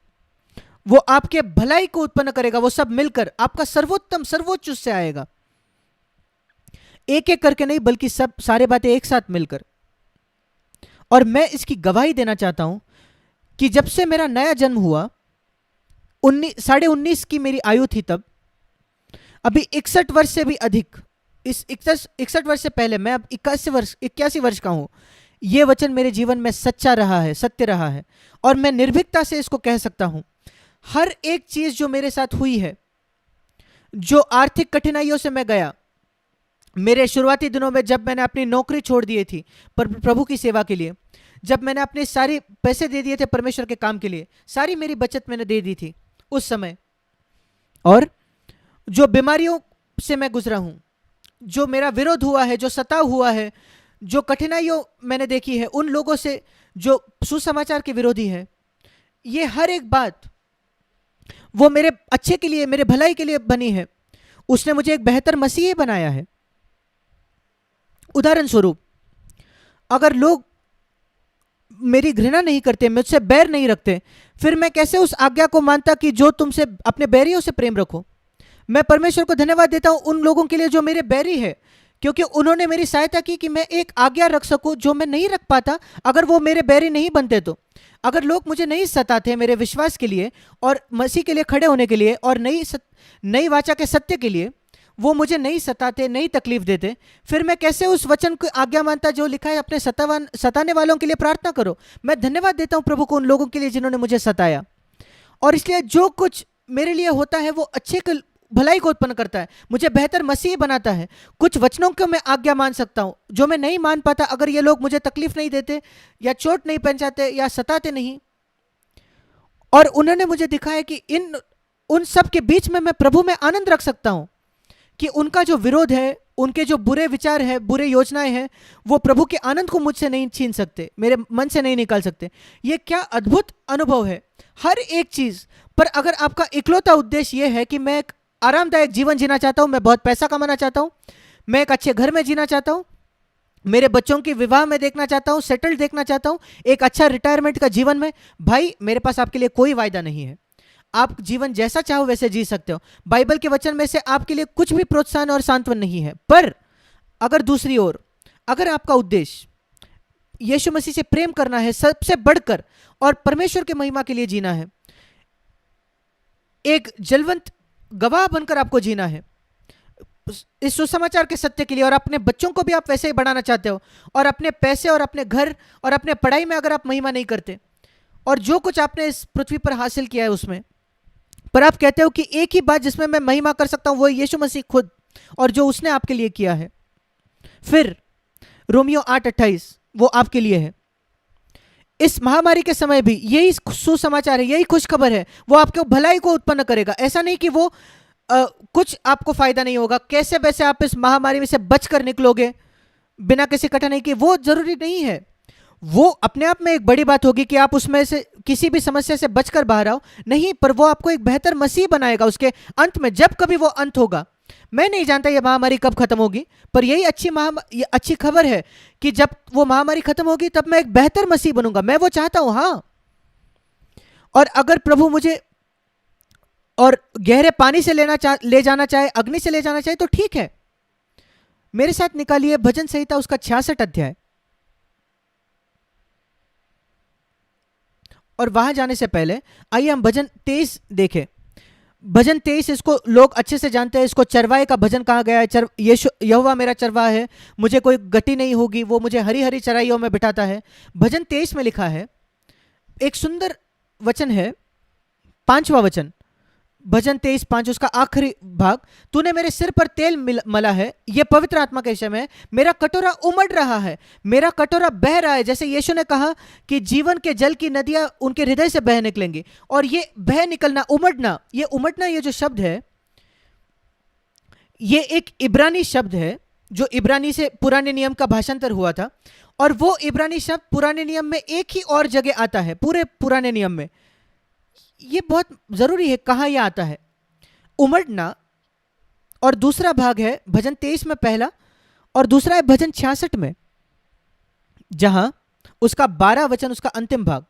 वो आपके भलाई को उत्पन्न करेगा, वो सब मिलकर आपका सर्वोत्तम, सर्वोच्च उससे आएगा, एक एक करके नहीं, बल्कि सब सारे बातें एक साथ मिलकर। और मैं इसकी गवाही देना चाहता हूं कि जब से मेरा नया जन्म हुआ, 19.5 की मेरी आयु थी तब, अभी 61 वर्ष से भी अधिक, इस 61 वर्ष से पहले, मैं अब 81 वर्ष का हूं, यह वचन मेरे जीवन में सच्चा रहा है, सत्य रहा है, और मैं निर्भीकता से इसको कह सकता हूं। हर एक चीज जो मेरे साथ हुई है, जो आर्थिक कठिनाइयों से मैं गया, मेरे शुरुआती दिनों में जब मैंने अपनी नौकरी छोड़ दी थी प्रभु की सेवा के लिए, जब मैंने अपने सारे पैसे दे दिए थे परमेश्वर के काम के लिए, सारी मेरी बचत मैंने दे दी थी उस समय, और जो बीमारियों से मैं गुजरा हूं, जो मेरा विरोध हुआ है, जो सताव हुआ है, जो कठिनाइयों मैंने देखी है उन लोगों से जो सुसमाचार के विरोधी है, ये हर एक बात वो मेरे अच्छे के लिए, मेरे भलाई के लिए बनी है। उसने मुझे एक बेहतर मसीही बनाया है। उदाहरण स्वरूप, अगर लोग मेरी घृणा नहीं करते, मुझसे बैर नहीं रखते, फिर मैं कैसे उस आज्ञा को मानता कि जो तुमसे अपने बैरियों से प्रेम रखो। मैं परमेश्वर को धन्यवाद देता हूं उन लोगों के लिए जो मेरे बैरी है, क्योंकि उन्होंने मेरी सहायता की कि मैं एक आज्ञा रख सकूं जो मैं नहीं रख पाता अगर वो मेरे बैरी नहीं बनते। तो अगर लोग मुझे नहीं सताते मेरे विश्वास के लिए और मसीह के लिए खड़े होने के लिए और नई वाचा के सत्य के लिए, वो मुझे नहीं सताते, नहीं तकलीफ देते, फिर मैं कैसे उस वचन को आज्ञा मानता जो लिखा है, अपने सताने वालों के लिए प्रार्थना करो। मैं धन्यवाद देता हूं प्रभु को उन लोगों के लिए जिन्होंने मुझे सताया, और इसलिए जो कुछ मेरे लिए होता है वो अच्छे भलाई को उत्पन्न करता है, मुझे बेहतर मसीह बनाता है। कुछ वचनों को मैं आज्ञा मान सकता हूं जो मैं नहीं मान पाता अगर ये लोग मुझे तकलीफ नहीं देते या चोट नहीं पहुंचाते या सताते नहीं। और उन्होंने मुझे दिखाया कि उन सब के बीच में मैं प्रभु में आनंद रख सकता हूं, कि उनका जो विरोध है, उनके जो बुरे विचार है, बुरे योजनाएं हैं, वो प्रभु के आनंद को मुझसे नहीं छीन सकते, मेरे मन से नहीं निकाल सकते। ये क्या अद्भुत अनुभव है हर एक चीज पर। अगर आपका इकलौता उद्देश्य ये है कि मैं एक आरामदायक जीवन जीना चाहता हूं, मैं बहुत पैसा कमाना चाहता हूं, मैं एक अच्छे घर में जीना चाहता हूं, मेरे बच्चों की विवाह में देखना चाहता हूं, सेटल्ड देखना चाहता हूं, एक अच्छा रिटायरमेंट का जीवन में, भाई मेरे पास आपके लिए कोई वायदा नहीं है। आप जीवन जैसा चाहो वैसे जी सकते हो। बाइबल के वचन में से आपके लिए कुछ भी प्रोत्साहन और सांत्वन नहीं है। पर अगर दूसरी ओर, अगर आपका उद्देश्य यीशु मसीह से प्रेम करना है सबसे बढ़कर, और परमेश्वर के महिमा के लिए जीना है, एक जलवंत गवाह बनकर आपको जीना है इस सुसमाचार के सत्य के लिए, और अपने बच्चों को भी आप वैसे ही बढ़ाना चाहते हो, और अपने पैसे और अपने घर और अपने पढ़ाई में अगर आप महिमा नहीं करते, और जो कुछ आपने इस पृथ्वी पर हासिल किया है उसमें, पर आप कहते हो कि एक ही बात जिसमें मैं महिमा कर सकता हूं वो यीशु मसीह खुद और जो उसने आपके लिए किया है, फिर रोमियो 8:28 वो आपके लिए है। इस महामारी के समय भी यही सुसमाचार है, यही खुशखबर है, वो आपके भलाई को उत्पन्न करेगा। ऐसा नहीं कि वो कुछ आपको फायदा नहीं होगा, कैसे वैसे आप इस महामारी में से बचकर निकलोगे बिना किसी कठिनाई के, वो जरूरी नहीं है। वो अपने आप में एक बड़ी बात होगी कि आप उसमें से किसी भी समस्या से बचकर बाहर आओ, नहीं, पर वो आपको एक बेहतर मसीह बनाएगा उसके अंत में, जब कभी वो अंत होगा। मैं नहीं जानता ये महामारी कब खत्म होगी, पर यही अच्छी खबर है कि जब वो महामारी खत्म होगी तब मैं एक बेहतर मसीह बनूंगा। मैं वो चाहता हूं, हाँ। और अगर प्रभु मुझे और गहरे पानी से ले जाना चाहे, अग्नि से ले जाना चाहे, तो ठीक है, मेरे साथ निकालिए भजन संहिता उसका 66 अध्याय। और वहां जाने से पहले आइए हम भजन 23 देखें। भजन 23 इसको लोग अच्छे से जानते हैं, इसको चरवाहे का भजन कहा गया है। यहोवा मेरा चरवाहा है, मुझे कोई गति नहीं होगी, वो मुझे हरी हरी चराइयों में बिठाता है। भजन 23 में लिखा है, एक सुंदर वचन है, 5वां वचन, भजन 23:5, उसका आखिरी भाग। तूने मेरे सिर पर तेल मला है, यह पवित्र आत्मा के विषय में है। मेरा कटोरा उमड़ रहा है, मेरा कटोरा बह रहा है। जैसे यीशु ने कहा कि जीवन के जल की नदियां उनके हृदय से बह निकलेंगी। और ये बह निकलना, उमड़ना, ये जो शब्द है, ये एक इब्रानी शब्द है जो इब्रानी से पुराने नियम का भाषांतर हुआ था। और वो इब्रानी शब्द पुराने नियम में एक ही और जगह आता है, पूरे पुराने नियम में। ये बहुत जरूरी है कहां यह आता है, उमड़ना। और दूसरा भाग है भजन 23 में पहला, और दूसरा है भजन 66 में, जहां उसका 12 वचन, उसका अंतिम भाग।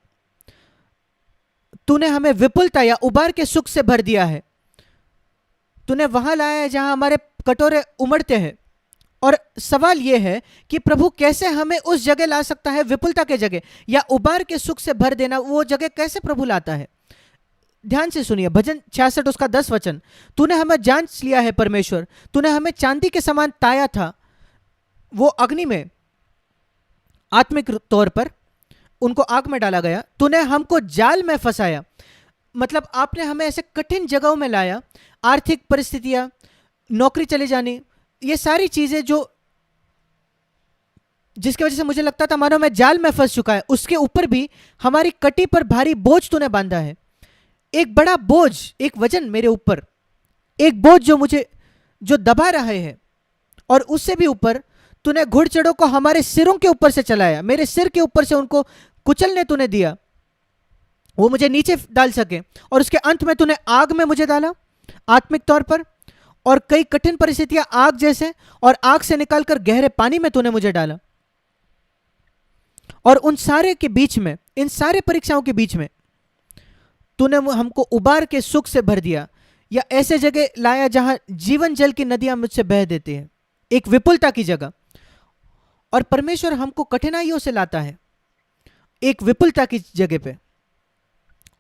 तूने हमें विपुलता या उबार के सुख से भर दिया है, तूने वहां लाया है जहां हमारे कटोरे उमड़ते हैं। और सवाल यह है कि प्रभु कैसे हमें उस जगह ला सकता है, विपुलता के जगह या उबार के सुख से भर देना, वो जगह कैसे प्रभु लाता है। ध्यान से सुनिए, भजन 66 उसका 10 वचन। तूने हमें जांच लिया है परमेश्वर, तूने हमें चांदी के समान ताया था। वो अग्नि में, आत्मिक तौर पर उनको आग में डाला गया। तूने हमको जाल में फंसाया, मतलब आपने हमें ऐसे कठिन जगहों में लाया। आर्थिक परिस्थितियां, नौकरी चले जानी, ये सारी चीजें जो जिसकी वजह से मुझे लगता था मानो मैं जाल में फंस चुका है, उसके ऊपर भी हमारी कटी पर भारी बोझ तूने बांधा है। एक बड़ा बोझ, एक वजन मेरे ऊपर, एक बोझ जो दबा रहे हैं। और उससे भी ऊपर तूने घुड़चड़ों को हमारे सिरों के ऊपर से चलाया, मेरे सिर के ऊपर से उनको कुचलने तूने दिया, वो मुझे नीचे डाल सके। और उसके अंत में तूने आग में मुझे डाला, आत्मिक तौर पर। और कई कठिन परिस्थितियां आग जैसे, और आग से निकालकर गहरे पानी में तूने मुझे डाला। और उन सारे के बीच में, इन सारे परीक्षाओं के बीच में तूने हमको उबार के सुख से भर दिया, या ऐसे जगह लाया जहां जीवन जल की नदियां मुझसे बह देती हैं, एक विपुलता की जगह। और परमेश्वर हमको कठिनाइयों से लाता है एक विपुलता की जगह पे।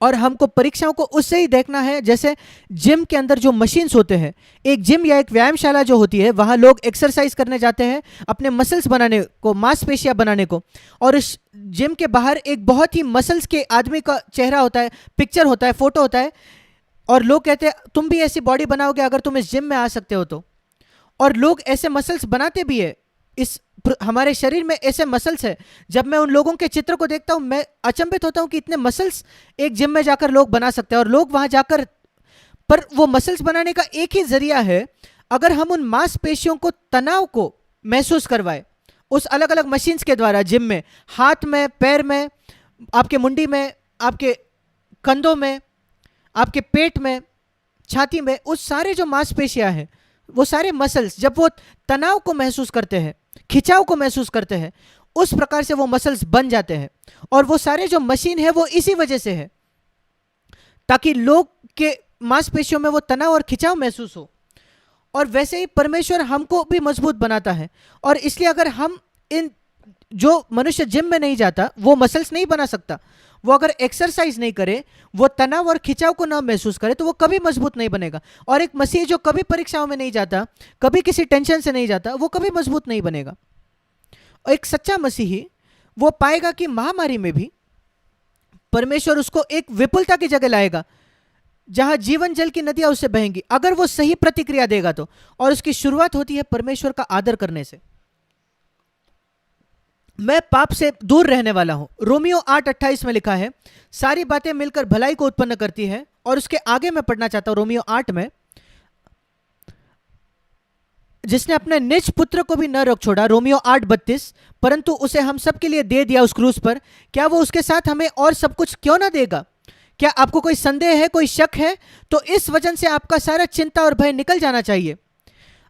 और हमको परीक्षाओं को उससे ही देखना है जैसे जिम के अंदर जो मशीन्स होते हैं, एक जिम या एक व्यायामशाला जो होती है, वहां लोग एक्सरसाइज करने जाते हैं अपने मसल्स बनाने को, मांसपेशियां बनाने को। और इस जिम के बाहर एक बहुत ही मसल्स के आदमी का चेहरा होता है, पिक्चर होता है, फोटो होता है। और लोग कहते हैं तुम भी ऐसी बॉडी बनाओगे अगर तुम इस जिम में आ सकते हो तो। और लोग ऐसे मसल्स बनाते भी है, इस हमारे शरीर में ऐसे मसल्स है। जब मैं उन लोगों के चित्र को देखता हूं, मैं अचंभित होता हूं कि इतने मसल्स एक जिम में जाकर लोग बना सकते हैं। और लोग वहां जाकर, पर वो मसल्स बनाने का एक ही जरिया है, अगर हम उन मांसपेशियों को, तनाव को महसूस करवाए उस अलग अलग मशीन्स के द्वारा, जिम में, हाथ में, पैर में, आपके मुंडी में, आपके कंधों में, आपके पेट में, छाती में, उस सारे जो मांसपेशियां हैं, वो सारे मसल्स जब वो तनाव को महसूस करते हैं, खिंचाव को महसूस करते हैं, उस प्रकार से वो मसल्स बन जाते हैं। और वो सारे जो मशीन है वो इसी वजह से है, ताकि लोग के मांसपेशियों में वो तनाव और खिंचाव महसूस हो। और वैसे ही परमेश्वर हमको भी मजबूत बनाता है। और इसलिए अगर हम इन, जो मनुष्य जिम में नहीं जाता वो मसल्स नहीं बना सकता, वो अगर एक्सरसाइज नहीं करे, वो तनाव और खिंचाव को ना महसूस करे, तो वो कभी मजबूत नहीं बनेगा। और एक मसीह जो कभी परीक्षाओं में नहीं जाता, कभी किसी टेंशन से नहीं जाता, वो कभी मजबूत नहीं बनेगा। और एक सच्चा मसीही वो पाएगा कि महामारी में भी परमेश्वर उसको एक विपुलता की जगह लाएगा जहां जीवन जल की नदियां उससे बहेंगी, अगर वो सही प्रतिक्रिया देगा तो। और उसकी शुरुआत होती है परमेश्वर का आदर करने से। मैं पाप से दूर रहने वाला हूं, रोमियो 8:28 में लिखा है, सारी बातें मिलकर भलाई को उत्पन्न करती है। और उसके आगे मैं पढ़ना चाहता हूं रोमियो 8 में, जिसने अपने निज पुत्र को भी न रोक छोड़ा, रोमियो 8:32, परंतु उसे हम सब के लिए दे दिया उस क्रूस पर, क्या वो उसके साथ हमें और सब कुछ क्यों ना देगा। क्या आपको कोई संदेह है, कोई शक है, तो इस वजन से आपका सारा चिंता और भय निकल जाना चाहिए।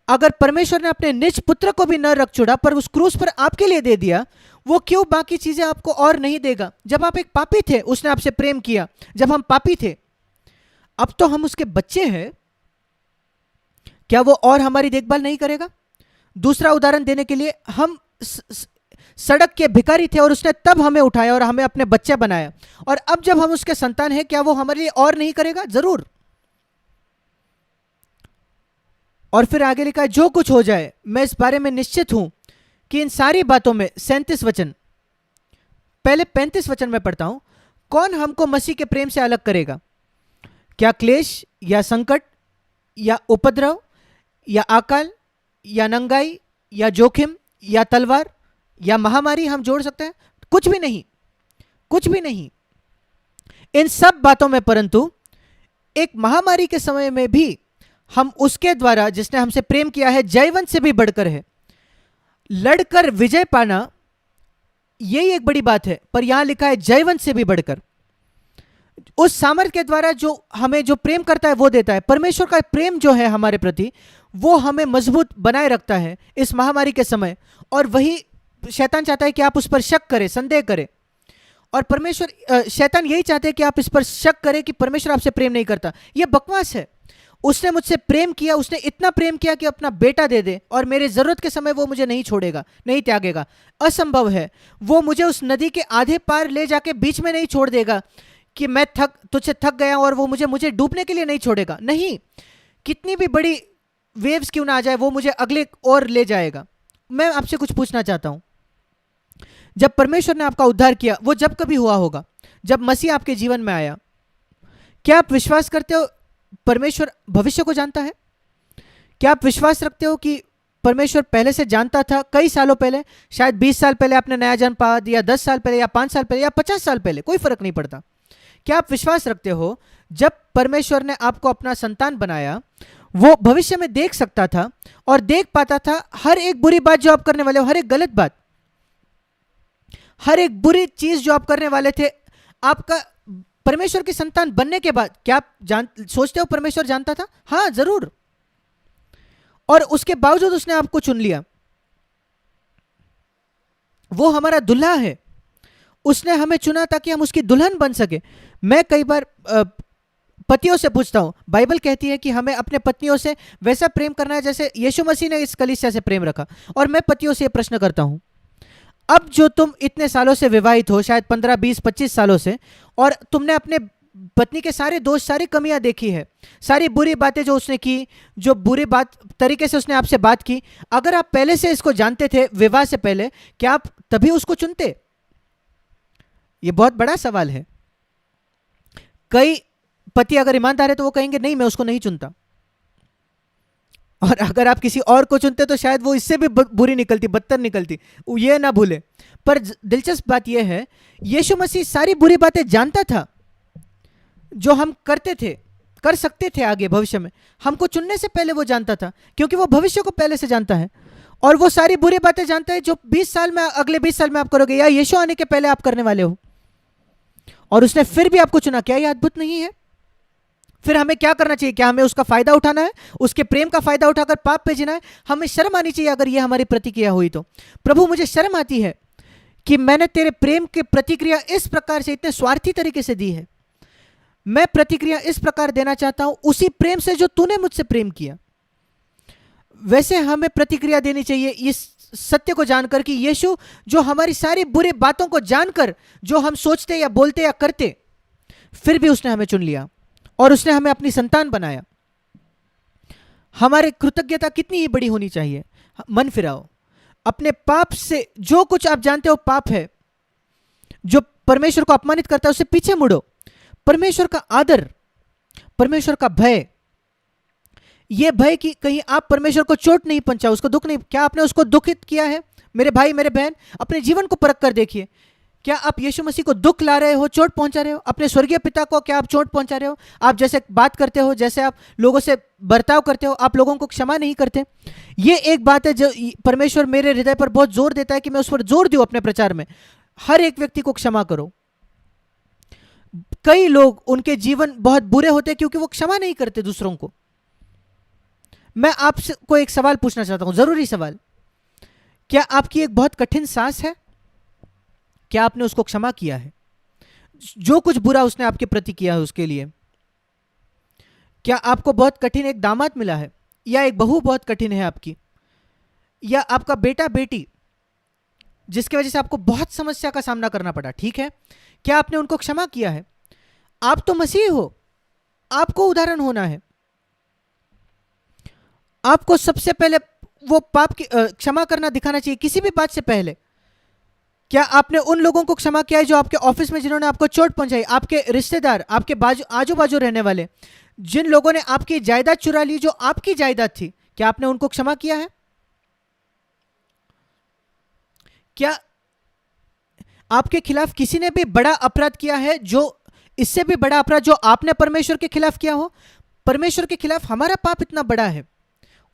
अगर परमेश्वर ने अपने निज पुत्र को भी न रख छोड़ा पर उस क्रूस पर आपके लिए दे दिया, वो क्यों बाकी चीजें आपको और नहीं देगा। जब आप एक पापी थे उसने आपसे प्रेम किया, जब हम पापी थे, अब तो हम उसके बच्चे हैं, क्या वो और हमारी देखभाल नहीं करेगा। दूसरा उदाहरण देने के लिए, हम सड़क के भिखारी थे और उसने तब हमें उठाया और हमें अपने बच्चे बनाया, और अब जब हम उसके संतान हैं, क्या वो हमारे लिए और नहीं करेगा? जरूर। और फिर आगे लिखा है, जो कुछ हो जाए मैं इस बारे में निश्चित हूं कि इन सारी बातों में 37 वचन, पहले 35 वचन में पढ़ता हूं, कौन हमको मसीह के प्रेम से अलग करेगा? क्या क्लेश या संकट या उपद्रव या अकाल या नंगाई या जोखिम या तलवार या महामारी हम जोड़ सकते हैं? कुछ भी नहीं, कुछ भी नहीं। इन सब बातों में, परंतु एक महामारी के समय में भी हम उसके द्वारा जिसने हमसे प्रेम किया है, जयवंत से भी बढ़कर है। लड़कर विजय पाना यही एक बड़ी बात है, पर यहां लिखा है जयवंत से भी बढ़कर। उस सामर्थ्य के द्वारा जो हमें जो प्रेम करता है वो देता है। परमेश्वर का प्रेम जो है हमारे प्रति, वो हमें मजबूत बनाए रखता है इस महामारी के समय। और वही शैतान चाहता है कि आप उस पर शक करें, संदेह करें। और परमेश्वर, शैतान यही चाहते हैं कि आप इस पर शक करें कि परमेश्वर आपसे प्रेम नहीं करता। यह बकवास है। उसने मुझसे प्रेम किया, उसने इतना प्रेम किया कि अपना बेटा दे दे, और मेरे जरूरत के समय वो मुझे नहीं छोड़ेगा, नहीं त्यागेगा। असंभव है। वो मुझे उस नदी के आधे पार ले जाके बीच में नहीं छोड़ देगा कि मैं तुझसे थक गया और वो मुझे डूबने के लिए नहीं छोड़ेगा। नहीं, कितनी भी बड़ी वेव्स क्यों ना आ जाए, वो मुझे अगले और ले जाएगा। मैं आपसे कुछ पूछना चाहता हूं, जब परमेश्वर ने आपका उद्धार किया, वो जब कभी हुआ होगा जब मसीह आपके जीवन में आया, क्या आप विश्वास करते हो परमेश्वर भविष्य को जानता है? क्या आप विश्वास रखते हो कि परमेश्वर पहले से जानता था? कई सालों पहले, शायद 20 साल पहले आपने नया जन्म पा दिया, 10 साल पहले या 5 साल पहले या 50 साल पहले, कोई फर्क नहीं पड़ता। क्या आप विश्वास रखते हो जब परमेश्वर ने आपको अपना संतान बनाया, वो भविष्य में देख सकता था और देख पाता था हर एक बुरी बात जो आप करने वाले हो, हर एक गलत बात, हर एक बुरी चीज जो आप करने वाले थे, आपका परमेश्वर की संतान बनने के बाद क्या आप सोचते हो परमेश्वर जानता था? हाँ, जरूर। और उसके बावजूद उसने आपको चुन लिया। वो हमारा दुल्हा है, उसने हमें चुना ताकि हम उसकी दुल्हन बन सके। मैं कई बार पतियों से पूछता हूं, बाइबल कहती है कि हमें अपने पत्नियों से वैसा प्रेम करना है जैसे यीशु मसीह ने इस कलीसिया से प्रेम रखा। और मैं पतियों से यह प्रश्न करता हूं, अब जो तुम इतने सालों से विवाहित हो, शायद 15, 20, 25 सालों से, और तुमने अपने पत्नी के सारे दोष, सारी कमियां देखी है, सारी बुरी बातें जो उसने की, जो बुरी बात तरीके से उसने आपसे बात की, अगर आप पहले से इसको जानते थे विवाह से पहले, क्या आप तभी उसको चुनते? यह बहुत बड़ा सवाल है। कई पति अगर ईमानदार है तो वो कहेंगे नहीं, मैं उसको नहीं चुनता। और अगर आप किसी और को चुनते तो शायद वो इससे भी बुरी निकलती, बदतर निकलती। ये ना भूले। पर दिलचस्प बात यह है, यीशु मसीह सारी बुरी बातें जानता था जो हम करते थे, कर सकते थे आगे भविष्य में। हमको चुनने से पहले वो जानता था, क्योंकि वो भविष्य को पहले से जानता है। और वो सारी बुरी बातें जानता है जो 20 साल में, अगले 20 साल में आप करोगे या यीशु आने के पहले आप करने वाले हो। और उसने फिर भी आपको चुना। क्या यह अद्भुत नहीं है? फिर हमें क्या करना चाहिए? क्या हमें उसका फायदा उठाना है? उसके प्रेम का फायदा उठाकर पाप पे जीना है? हमें शर्म आनी चाहिए अगर यह हमारी प्रतिक्रिया हुई तो। प्रभु, मुझे शर्म आती है कि मैंने तेरे प्रेम की प्रतिक्रिया इस प्रकार से, इतने स्वार्थी तरीके से दी है। मैं प्रतिक्रिया इस प्रकार देना चाहता हूं, उसी प्रेम से जो तूने मुझसे प्रेम किया। वैसे हमें प्रतिक्रिया देनी चाहिए इस सत्य को जानकर कि यीशु जो हमारी सारी बुरी बातों को जानकर जो हम सोचते या बोलते या करते, फिर भी उसने हमें चुन लिया और उसने हमें अपनी संतान बनाया। हमारी कृतज्ञता कितनी ही बड़ी होनी चाहिए। मन फिराओ अपने पाप से। जो कुछ आप जानते हो पाप है, जो परमेश्वर को अपमानित करता है, उससे पीछे मुड़ो। परमेश्वर का आदर, परमेश्वर का भय, यह भय कि कहीं आप परमेश्वर को चोट नहीं पहुंचाओ, उसको दुख नहीं। क्या आपने उसको दुखित किया है? मेरे भाई, मेरे बहन, अपने जीवन को परख कर देखिए। क्या आप यीशु मसीह को दुख ला रहे हो, चोट पहुंचा रहे हो? अपने स्वर्गीय पिता को क्या आप चोट पहुंचा रहे हो? आप जैसे बात करते हो, जैसे आप लोगों से बर्ताव करते हो, आप लोगों को क्षमा नहीं करते। ये एक बात है जो परमेश्वर मेरे हृदय पर बहुत जोर देता है कि मैं उस पर जोर दूं अपने प्रचार में। हर एक व्यक्ति को क्षमा करो। कई लोग, उनके जीवन बहुत बुरे होते हैं क्योंकि वो क्षमा नहीं करते दूसरों को। मैं आपसे को एक सवाल पूछना चाहता हूं, जरूरी सवाल। क्या आपकी एक बहुत कठिन सास है? क्या आपने उसको क्षमा किया है? जो कुछ बुरा उसने आपके प्रति किया है उसके लिए। क्या आपको बहुत कठिन एक दामाद मिला है या एक बहू बहुत कठिन है आपकी? या आपका बेटा बेटी जिसकी वजह से आपको बहुत समस्या का सामना करना पड़ा, ठीक है, क्या आपने उनको क्षमा किया है? आप तो मसीह हो, आपको उदाहरण होना है। आपको सबसे पहले वो पाप की क्षमा करना दिखाना चाहिए किसी भी बात से पहले। क्या आपने उन लोगों को क्षमा किया है जो आपके ऑफिस में जिन्होंने आपको चोट पहुंचाई, आपके रिश्तेदार, आपके बाजू आजू बाजू रहने वाले, जिन लोगों ने आपकी जायदाद चुरा ली जो आपकी जायदाद थी, क्या आपने उनको क्षमा किया है? क्या आपके खिलाफ किसी ने भी बड़ा अपराध किया है, जो इससे भी बड़ा अपराध जो आपने परमेश्वर के खिलाफ किया हो? परमेश्वर के खिलाफ हमारा पाप इतना बड़ा है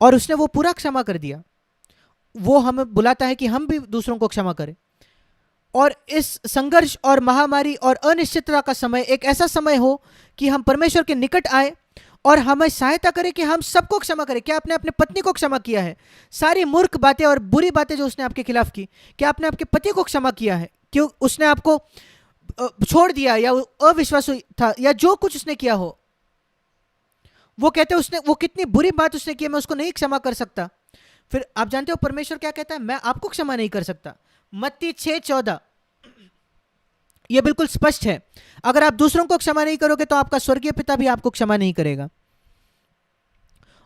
और उसने वो पूरा क्षमा कर दिया। वो हमें बुलाता है कि हम भी दूसरों को क्षमा करें। और इस संघर्ष और महामारी और अनिश्चितता का समय एक ऐसा समय हो कि हम परमेश्वर के निकट आए और हमें सहायता करे कि हम सबको क्षमा करें। क्या आपने अपने पत्नी को क्षमा किया है? सारी मूर्ख बातें और बुरी बातें जो उसने आपके खिलाफ की, क्या आपने आपके पति को क्षमा किया है? क्यों उसने आपको छोड़ दिया या अविश्वास था या जो कुछ उसने किया हो, वो कहते उसने वो कितनी बुरी बात उसने की, मैं उसको नहीं क्षमा कर सकता। फिर आप जानते हो परमेश्वर क्या कहता है? मैं आपको क्षमा नहीं कर सकता। मत्ती 6:14, यह बिल्कुल स्पष्ट है। अगर आप दूसरों को क्षमा नहीं करोगे तो आपका स्वर्गीय पिता भी आपको क्षमा नहीं करेगा।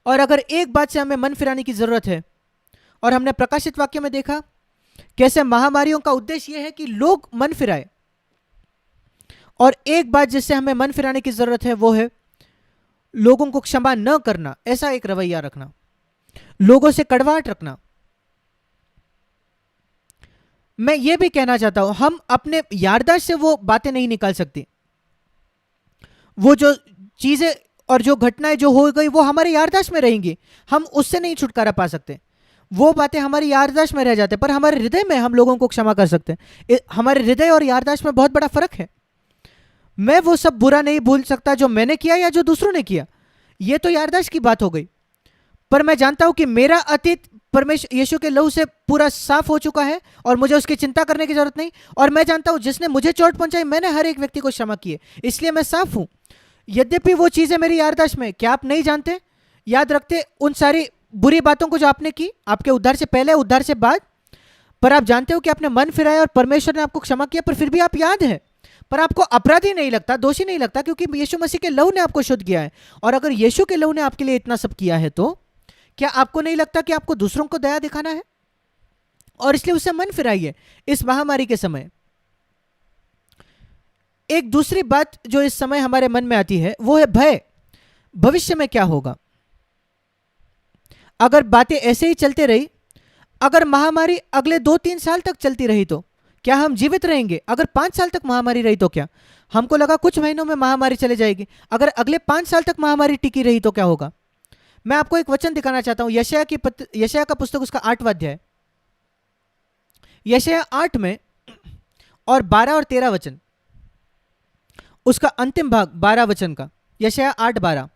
और अगर एक बात से हमें मन फिराने की जरूरत है, और हमने प्रकाशित वाक्य में देखा कैसे महामारियों का उद्देश्य यह है कि लोग मन फिराए, और एक बात जिससे हमें मन फिराने की जरूरत है वो है लोगों को क्षमा न करना, ऐसा एक रवैया रखना, लोगों से कड़वाहट रखना। मैं यह भी कहना चाहता हूं, हम अपने याददाश्त से वो बातें नहीं निकाल सकते। वो जो चीजें और जो घटनाएं जो हो गई वो हमारे याददाश्त में रहेंगी, हम उससे नहीं छुटकारा पा सकते। वो बातें हमारी याददाश्त में रह जाते, पर हमारे हृदय में हम लोगों को क्षमा कर सकते हैं। हमारे हृदय और याददाश्त में बहुत बड़ा फर्क है। मैं वो सब बुरा नहीं भूल सकता जो मैंने किया या जो दूसरों ने किया, ये तो याददाश्त की बात हो गई। पर मैं जानता हूं कि मेरा अतीत परमेश्वर यीशु के लहू से पूरा साफ हो चुका है और मुझे उसकी चिंता करने की जरूरत नहीं। और मैं जानता हूं जिसने मुझे चोट पहुंचाई, मैंने हर एक व्यक्ति को क्षमा किए, इसलिए मैं साफ हूं। यद्यपि वो चीजें मेरी याददाश्त में, क्या आप नहीं जानते, याद रखते उन सारी बुरी बातों को जो आपने की, आपके उद्धार से पहले, उद्धार से बाद? पर आप जानते हो कि आपने मन फिराया और परमेश्वर ने आपको क्षमा किया, पर फिर भी आप याद है, पर आपको अपराधी नहीं लगता, दोषी नहीं लगता, क्योंकि यीशु मसीह के लहू ने आपको शुद्ध किया है। और अगर यीशु के लहू ने आपके लिए इतना सब किया है, तो क्या आपको नहीं लगता कि आपको दूसरों को दया दिखाना है? और इसलिए उससे मन फिराइए इस महामारी के समय। एक दूसरी बात जो इस समय हमारे मन में आती है वो है भय। भविष्य में क्या होगा? अगर बातें ऐसे ही चलते रही, अगर महामारी अगले 2-3 साल तक चलती रही, तो क्या हम जीवित रहेंगे? अगर 5 साल तक महामारी रही तो क्या? हमको लगा कुछ महीनों में महामारी चले जाएगी, अगर अगले 5 साल तक महामारी टिकी रही तो क्या होगा? मैं आपको एक वचन दिखाना चाहता हूं, यशायाह का पुस्तक, उसका 8वां अध्याय, यशायाह 8 में और 12 और 13 वचन, उसका अंतिम भाग 12 वचन का, यशायाह 8:12।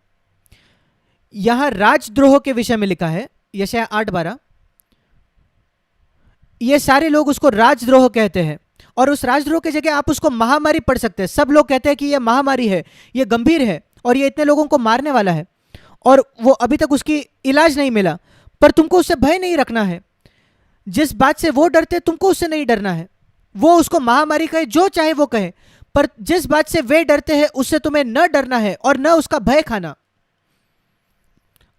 यहां राजद्रोह के विषय में लिखा है, यशायाह 8:12। ये सारे लोग उसको राजद्रोह कहते हैं, और उस राजद्रोह की जगह आप उसको महामारी पढ़ सकते हैं। सब लोग कहते हैं कि यह महामारी है, यह गंभीर है और यह इतने लोगों को मारने वाला है, और वो अभी तक उसकी इलाज नहीं मिला। पर तुमको उससे भय नहीं रखना है। जिस बात से वो डरते तुमको उससे नहीं डरना है। वो उसको महामारी कहे, जो चाहे वो कहे, पर जिस बात से वे डरते हैं उससे तुम्हें न डरना है और न उसका भय खाना।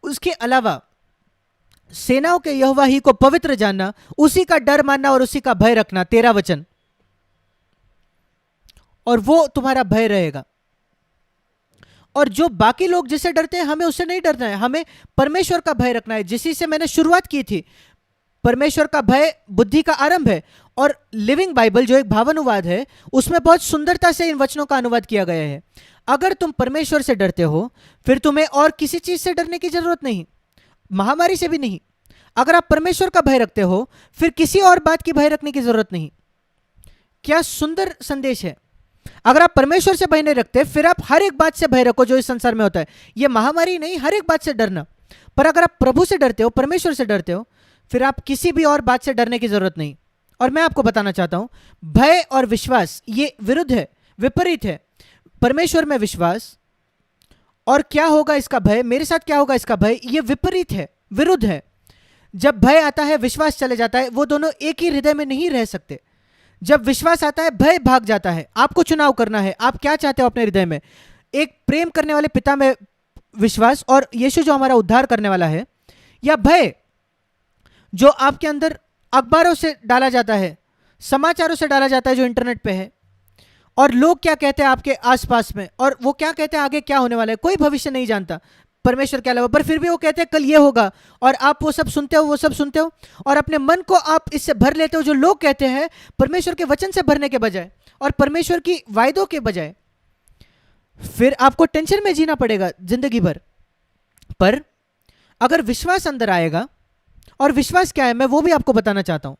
उसके अलावा सेनाओं के यहोवा ही को पवित्र जानना, उसी का डर मानना और उसी का भय रखना, 13 वचन, और वो तुम्हारा भय रहेगा। और जो बाकी लोग जिससे डरते हैं, हमें उससे नहीं डरना है, हमें परमेश्वर का भय रखना है, जिसी से मैंने शुरुआत की थी। परमेश्वर का भय बुद्धि का आरंभ है। और लिविंग बाइबल जो एक भावानुवाद है, उसमें बहुत सुंदरता से इन वचनों का अनुवाद किया गया है। अगर तुम परमेश्वर से डरते हो, फिर तुम्हें और किसी चीज से डरने की जरूरत नहीं, महामारी से भी नहीं। अगर आप परमेश्वर का भय रखते हो, फिर किसी और बात की भय रखने की जरूरत नहीं। क्या सुंदर संदेश है। अगर आप परमेश्वर से भय नहीं रखते, फिर आप हर एक बात से भय रखो जो इस संसार में होता है। यह महामारी नहीं, हर एक बात से डरना। पर अगर आप प्रभु से डरते हो, परमेश्वर से डरते हो, फिर आप किसी भी और बात से डरने की जरूरत नहीं। और मैं आपको बताना चाहता हूं, भय और विश्वास ये विरुद्ध है, विपरीत है। परमेश्वर में विश्वास और क्या होगा इसका भय, मेरे साथ क्या होगा इसका भय, ये विपरीत है, विरुद्ध है। जब भय आता है विश्वास चले जाता है, वो दोनों एक ही हृदय में नहीं रह सकते। जब विश्वास आता है भय भाग जाता है। आपको चुनाव करना है, आप क्या चाहते हो अपने हृदय में, एक प्रेम करने वाले पिता में विश्वास और यीशु जो हमारा उद्धार करने वाला है, या भय जो आपके अंदर अखबारों से डाला जाता है, समाचारों से डाला जाता है जो इंटरनेट पे है, और लोग क्या कहते हैं आपके आसपास में, और वो क्या कहते हैं आगे क्या होने वाला है, कोई भविष्य नहीं जानता परमेश्वर के अलावा, पर फिर भी वो कहते हैं कल ये होगा, और आप वो सब सुनते हो, वो सब सुनते हो, और अपने मन को आप इससे भर लेते हो जो लोग कहते हैं, परमेश्वर के वचन से भरने के बजाय और परमेश्वर की वायदों के बजाय। फिर आपको टेंशन में जीना पड़ेगा जिंदगी भर। पर अगर विश्वास अंदर आएगा, और विश्वास क्या है मैं वो भी आपको बताना चाहता हूं।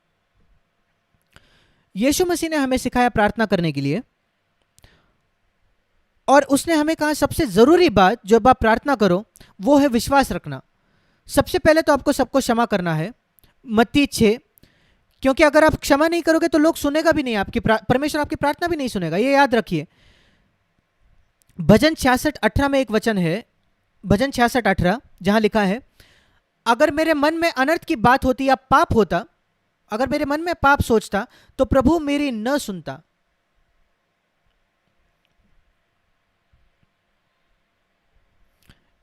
यीशु मसीह ने हमें सिखाया प्रार्थना करने के लिए, और उसने हमें कहा सबसे जरूरी बात जब आप प्रार्थना करो वो है विश्वास रखना। सबसे पहले तो आपको सबको क्षमा करना है, मत्ती 6, क्योंकि अगर आप क्षमा नहीं करोगे तो लोग सुनेगा भी नहीं आपकी परमेश्वर आपकी प्रार्थना भी नहीं सुनेगा, ये याद रखिए। भजन 66:18 में एक वचन है, भजन 66:18, जहां लिखा है, अगर मेरे मन में अनर्थ की बात होती या पाप होता, अगर मेरे मन में पाप सोचता तो प्रभु मेरी न सुनता।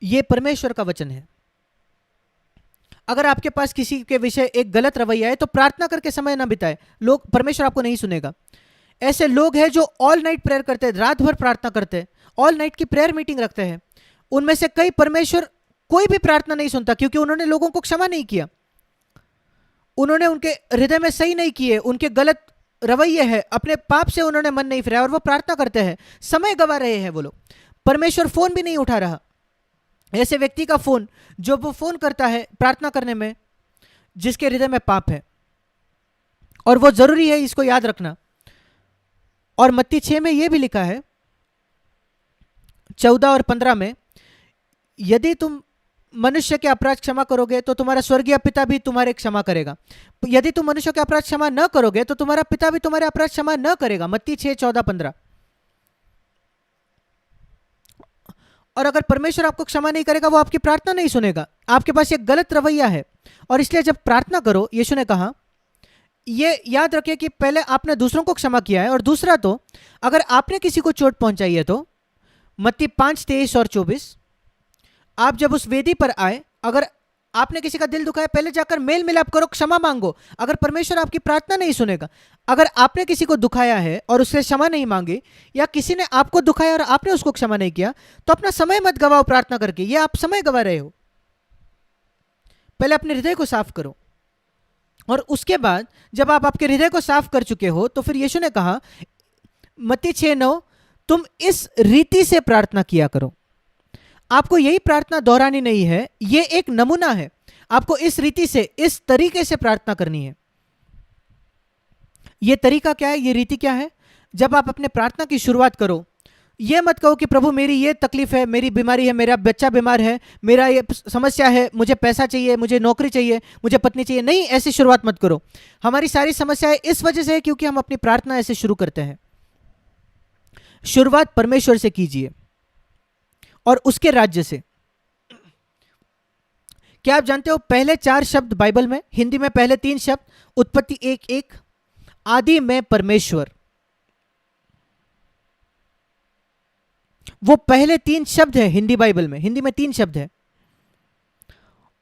यह परमेश्वर का वचन है। अगर आपके पास किसी के विषय एक गलत रवैया है तो प्रार्थना करके समय ना बिताए, लोग परमेश्वर आपको नहीं सुनेगा। ऐसे लोग हैं जो ऑल नाइट प्रेयर करते हैं, रात भर प्रार्थना करते हैं, ऑल नाइट की प्रेयर मीटिंग रखते हैं, उनमें से कई परमेश्वर कोई भी प्रार्थना नहीं सुनता, क्योंकि उन्होंने लोगों को क्षमा नहीं किया, उन्होंने उनके हृदय में सही नहीं किए, उनके गलत रवैये है, अपने पाप से उन्होंने मन नहीं फिराया, और वो प्रार्थना करते हैं, समय गवा रहे हैं वो लोग। परमेश्वर फोन भी नहीं उठा रहा। ऐसे व्यक्ति का फोन, जो वो फोन करता है प्रार्थना करने में, जिसके हृदय में पाप है, और वो जरूरी है इसको याद रखना। और मत्ती 6 में यह भी लिखा है 14 और 15 में, यदि तुम मनुष्य के अपराध क्षमा करोगे तो तुम्हारा स्वर्गीय पिता भी तुम्हारे क्षमा करेगा, यदि तुम मनुष्य के अपराध क्षमा न करोगे तो तुम्हारा पिता भी तुम्हारे अपराध क्षमा न करेगा। मत्ती 6, 14, 15। और अगर परमेश्वर आपको क्षमा नहीं करेगा, वो आपकी प्रार्थना नहीं सुनेगा, आपके पास एक गलत रवैया है। और इसलिए जब प्रार्थना करो, यीशु ने कहा, ये याद रखिए कि पहले आपने दूसरों को क्षमा किया है, और दूसरा तो अगर आपने किसी को चोट पहुंचाई है तो मत्ती 5, 23 और 24, आप जब उस वेदी पर आए, अगर आपने किसी का दिल दुखाया, पहले जाकर मेल मिलाप करो, क्षमा मांगो। अगर परमेश्वर आपकी प्रार्थना नहीं सुनेगा, अगर आपने किसी को दुखाया है और उससे क्षमा नहीं मांगी, या किसी ने आपको दुखाया और आपने उसको क्षमा नहीं किया, तो अपना समय मत गवाओ प्रार्थना करके, ये आप समय गवा रहे हो। पहले अपने हृदय को साफ करो, और उसके बाद जब आप आपके हृदय को साफ कर चुके हो तो फिर यीशु ने कहा मत्ती 6:9, तुम इस रीति से प्रार्थना किया करो। आपको यही प्रार्थना दोहरानी नहीं है, यह एक नमूना है, आपको इस रीति से, इस तरीके से प्रार्थना करनी है। यह तरीका क्या है, यह रीति क्या है? जब आप अपने प्रार्थना की शुरुआत करो, यह मत कहो कि प्रभु मेरी ये तकलीफ है, मेरी बीमारी है, मेरा बच्चा बीमार है, मेरा ये समस्या है, मुझे पैसा चाहिए, मुझे नौकरी चाहिए, मुझे पत्नी चाहिए। नहीं, ऐसी शुरुआत मत करो। हमारी सारी समस्याएं इस वजह से है क्योंकि हम अपनी प्रार्थना ऐसे शुरू करते हैं। शुरुआत परमेश्वर से कीजिए और उसके राज्य से। क्या आप जानते हो पहले 4 शब्द बाइबल में, हिंदी में पहले 3 शब्द, उत्पत्ति 1:1, आदि में परमेश्वर, वो पहले 3 शब्द है हिंदी बाइबल में, हिंदी में 3 शब्द है,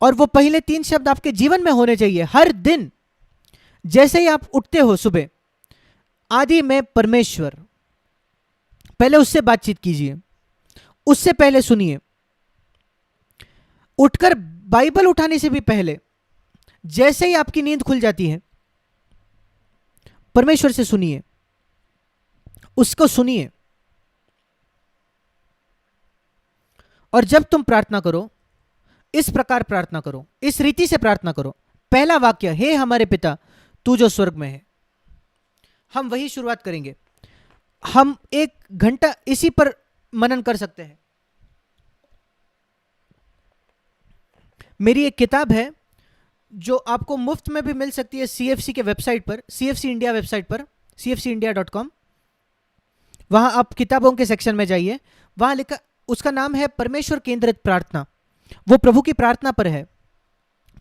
और वो पहले 3 शब्द आपके जीवन में होने चाहिए हर दिन। जैसे ही आप उठते हो सुबह, आदि में परमेश्वर, पहले उससे बातचीत कीजिए, उससे पहले सुनिए। उठकर बाइबल उठाने से भी पहले, जैसे ही आपकी नींद खुल जाती है, परमेश्वर से सुनिए, उसको सुनिए। और जब तुम प्रार्थना करो, इस प्रकार प्रार्थना करो, इस रीति से प्रार्थना करो। पहला वाक्य, हे हमारे पिता तू जो स्वर्ग में है। हम वही शुरुआत करेंगे। हम 1 घंटा इसी पर मनन कर सकते हैं। मेरी एक किताब है जो आपको मुफ्त में भी मिल सकती है CFC के वेबसाइट पर, CFC इंडिया वेबसाइट पर, cfcindia.com। वहां आप किताबों के सेक्शन में जाइए, वहां लिखा, उसका नाम है परमेश्वर केंद्रित प्रार्थना। वो प्रभु की प्रार्थना पर है।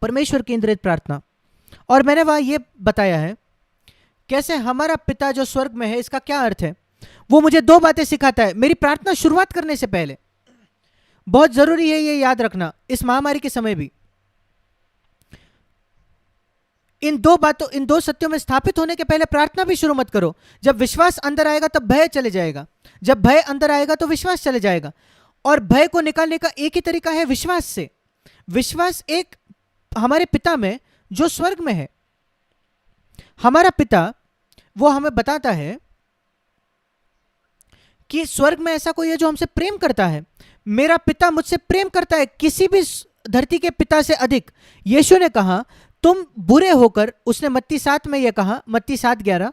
परमेश्वर केंद्रित प्रार्थना। और मैंने वहां ये बताया है कैसे हमारा पिता जो स्वर्ग में है, इसका क्या अर्थ है। वो मुझे दो बातें सिखाता है मेरी प्रार्थना शुरुआत करने से पहले। बहुत जरूरी है ये याद रखना इस महामारी के समय भी। इन दो सत्यों में स्थापित होने के पहले प्रार्थना भी शुरू मत करो। जब विश्वास अंदर आएगा तब भय चले जाएगा, जब भय अंदर आएगा तो विश्वास चले जाएगा। और भय को निकालने का एक ही तरीका है विश्वास से। विश्वास एक हमारे पिता में जो स्वर्ग में है, हमारा पिता वो हमें बताता है कि स्वर्ग में ऐसा कोई है जो हमसे प्रेम करता है। मेरा पिता मुझसे प्रेम करता है किसी भी धरती के पिता से अधिक। यीशु ने कहा तुम बुरे होकर, उसने मत्ती 7 में यह कहा, मत्ती 7:11,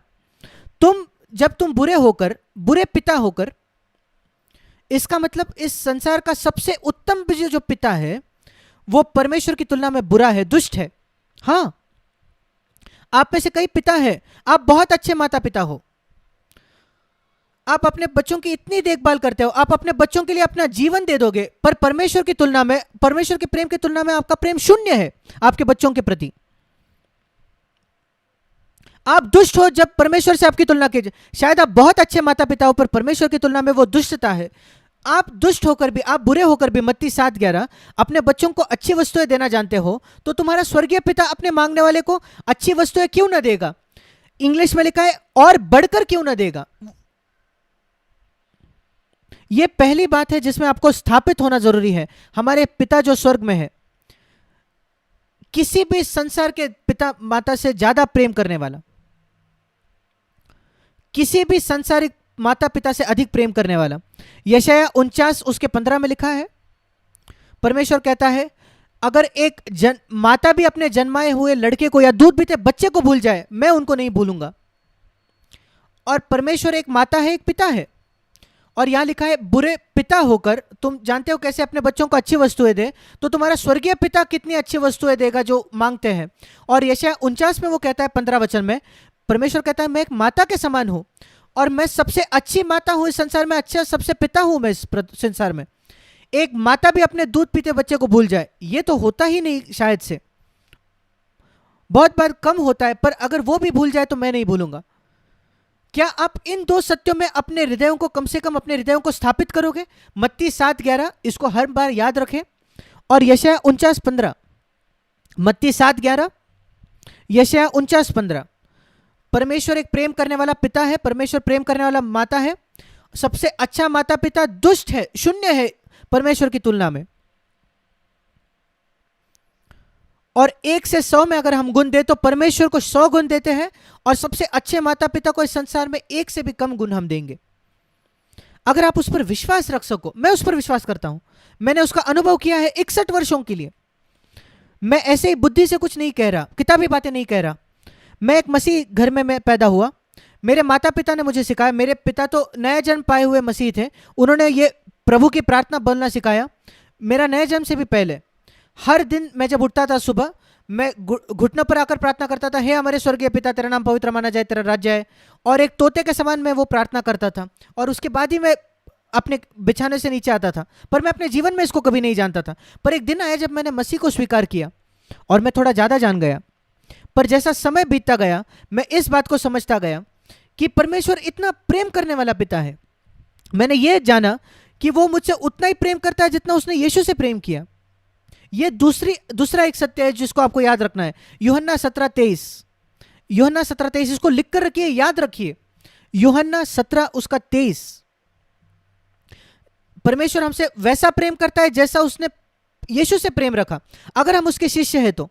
जब तुम बुरे होकर, बुरे पिता होकर, इसका मतलब इस संसार का सबसे उत्तम जो पिता है वो परमेश्वर की तुलना में बुरा है, दुष्ट है। हां, आप में से कई पिता है, आप बहुत अच्छे माता पिता हो, आप अपने बच्चों की इतनी देखभाल करते हो, आप अपने बच्चों के लिए अपना जीवन दे दोगे, पर परमेश्वर की तुलना में, परमेश्वर के प्रेम की तुलना में आपका प्रेम शून्य है आपके बच्चों के प्रति। आप दुष्ट हो जब परमेश्वर से आपकी तुलना कीजिए। शायद आप बहुत अच्छे माता पिता हो पर परमेश्वर की तुलना में वो दुष्टता है। आप दुष्ट होकर भी, आप बुरे होकर भी, मत्ती 7:11, अपने बच्चों को अच्छी वस्तुएं देना जानते हो, तो तुम्हारा स्वर्गीय पिता अपने मांगने वाले को अच्छी वस्तुएं क्यों ना देगा। इंग्लिश में लिखा है और बढ़कर क्यों ना देगा। यह पहली बात है जिसमें आपको स्थापित होना जरूरी है। हमारे पिता जो स्वर्ग में है, किसी भी संसार के पिता माता से ज्यादा प्रेम करने वाला, किसी भी संसारिक माता पिता से अधिक प्रेम करने वाला। यशाया 49 उसके 15 में लिखा है, परमेश्वर कहता है अगर एक माता भी अपने जन्माए हुए लड़के को या दूध पीते बच्चे को भूल जाए, मैं उनको नहीं भूलूंगा। और परमेश्वर एक माता है, एक पिता है। और यहां लिखा है बुरे पिता होकर, तुम जानते हो कैसे अपने बच्चों को अच्छी वस्तुएं दे, तो तुम्हारा स्वर्गीय पिता कितनी अच्छी वस्तुएं देगा जो मांगते हैं। और यशाया 49 में वो कहता है 15 वचन में, परमेश्वर कहता है मैं एक माता के समान हूं और मैं सबसे अच्छी माता हूं इस संसार में, अच्छा सबसे पिता हूं मैं इस संसार में। एक माता भी अपने दूध पीते बच्चे को भूल जाए, ये तो होता ही नहीं, शायद से बहुत बार कम होता है, पर अगर वो भी भूल जाए तो मैं नहीं भूलूंगा। क्या आप इन दो सत्यों में अपने हृदयों को, कम से कम अपने हृदयों को स्थापित करोगे। मत्ती 7:11 इसको हर बार याद रखें, और यशाया 49:15, मत्ती 7:11, यशाया 49:15। परमेश्वर एक प्रेम करने वाला पिता है, परमेश्वर प्रेम करने वाला माता है। सबसे अच्छा माता पिता दुष्ट है, शून्य है परमेश्वर की तुलना में। और 1 से 100 में अगर हम गुण दे तो परमेश्वर को 100 गुण देते हैं, और सबसे अच्छे माता पिता को इस संसार में 1 से भी कम गुण हम देंगे। अगर आप उस पर विश्वास रख सको, मैं उस पर विश्वास करता हूं, मैंने उसका अनुभव किया है 61 वर्षों के लिए। मैं ऐसे ही बुद्धि से कुछ नहीं कह रहा, किताबी बातें नहीं कह रहा। मैं एक मसीह घर में मैं पैदा हुआ, मेरे माता पिता ने मुझे सिखाया। मेरे पिता तो नया जन्म पाए हुए मसीह थे, उन्होंने ये प्रभु की प्रार्थना बोलना सिखाया। मेरा नए जन्म से भी पहले हर दिन मैं जब उठता था सुबह, मैं घुटनों पर आकर प्रार्थना करता था, हे हमारे स्वर्गीय पिता तेरा नाम पवित्र माना जाए, तेरा राज्य आए। और एक तोते के समान मैं वो प्रार्थना करता था, और उसके बाद ही मैं अपने बिछाने से नीचे आता था। पर मैं अपने जीवन में इसको कभी नहीं जानता था। पर एक दिन आया जब मैंने मसीह को स्वीकार किया और मैं थोड़ा ज़्यादा जान गया। पर जैसा समय बीतता गया मैं इस बात को समझता गया कि परमेश्वर इतना प्रेम करने वाला पिता है। मैंने ये जाना कि वो मुझसे उतना ही प्रेम करता है जितना उसने यीशु से प्रेम किया। ये दूसरा एक सत्य है जिसको आपको याद रखना है। यूहन्ना 17:23, यूहन्ना 17:23 इसको लिख कर रखिए, याद रखिए। यूहन्ना 17 उसका 23। परमेश्वर हमसे वैसा प्रेम करता है जैसा उसने यीशु से प्रेम रखा। अगर हम उसके शिष्य हैं तो,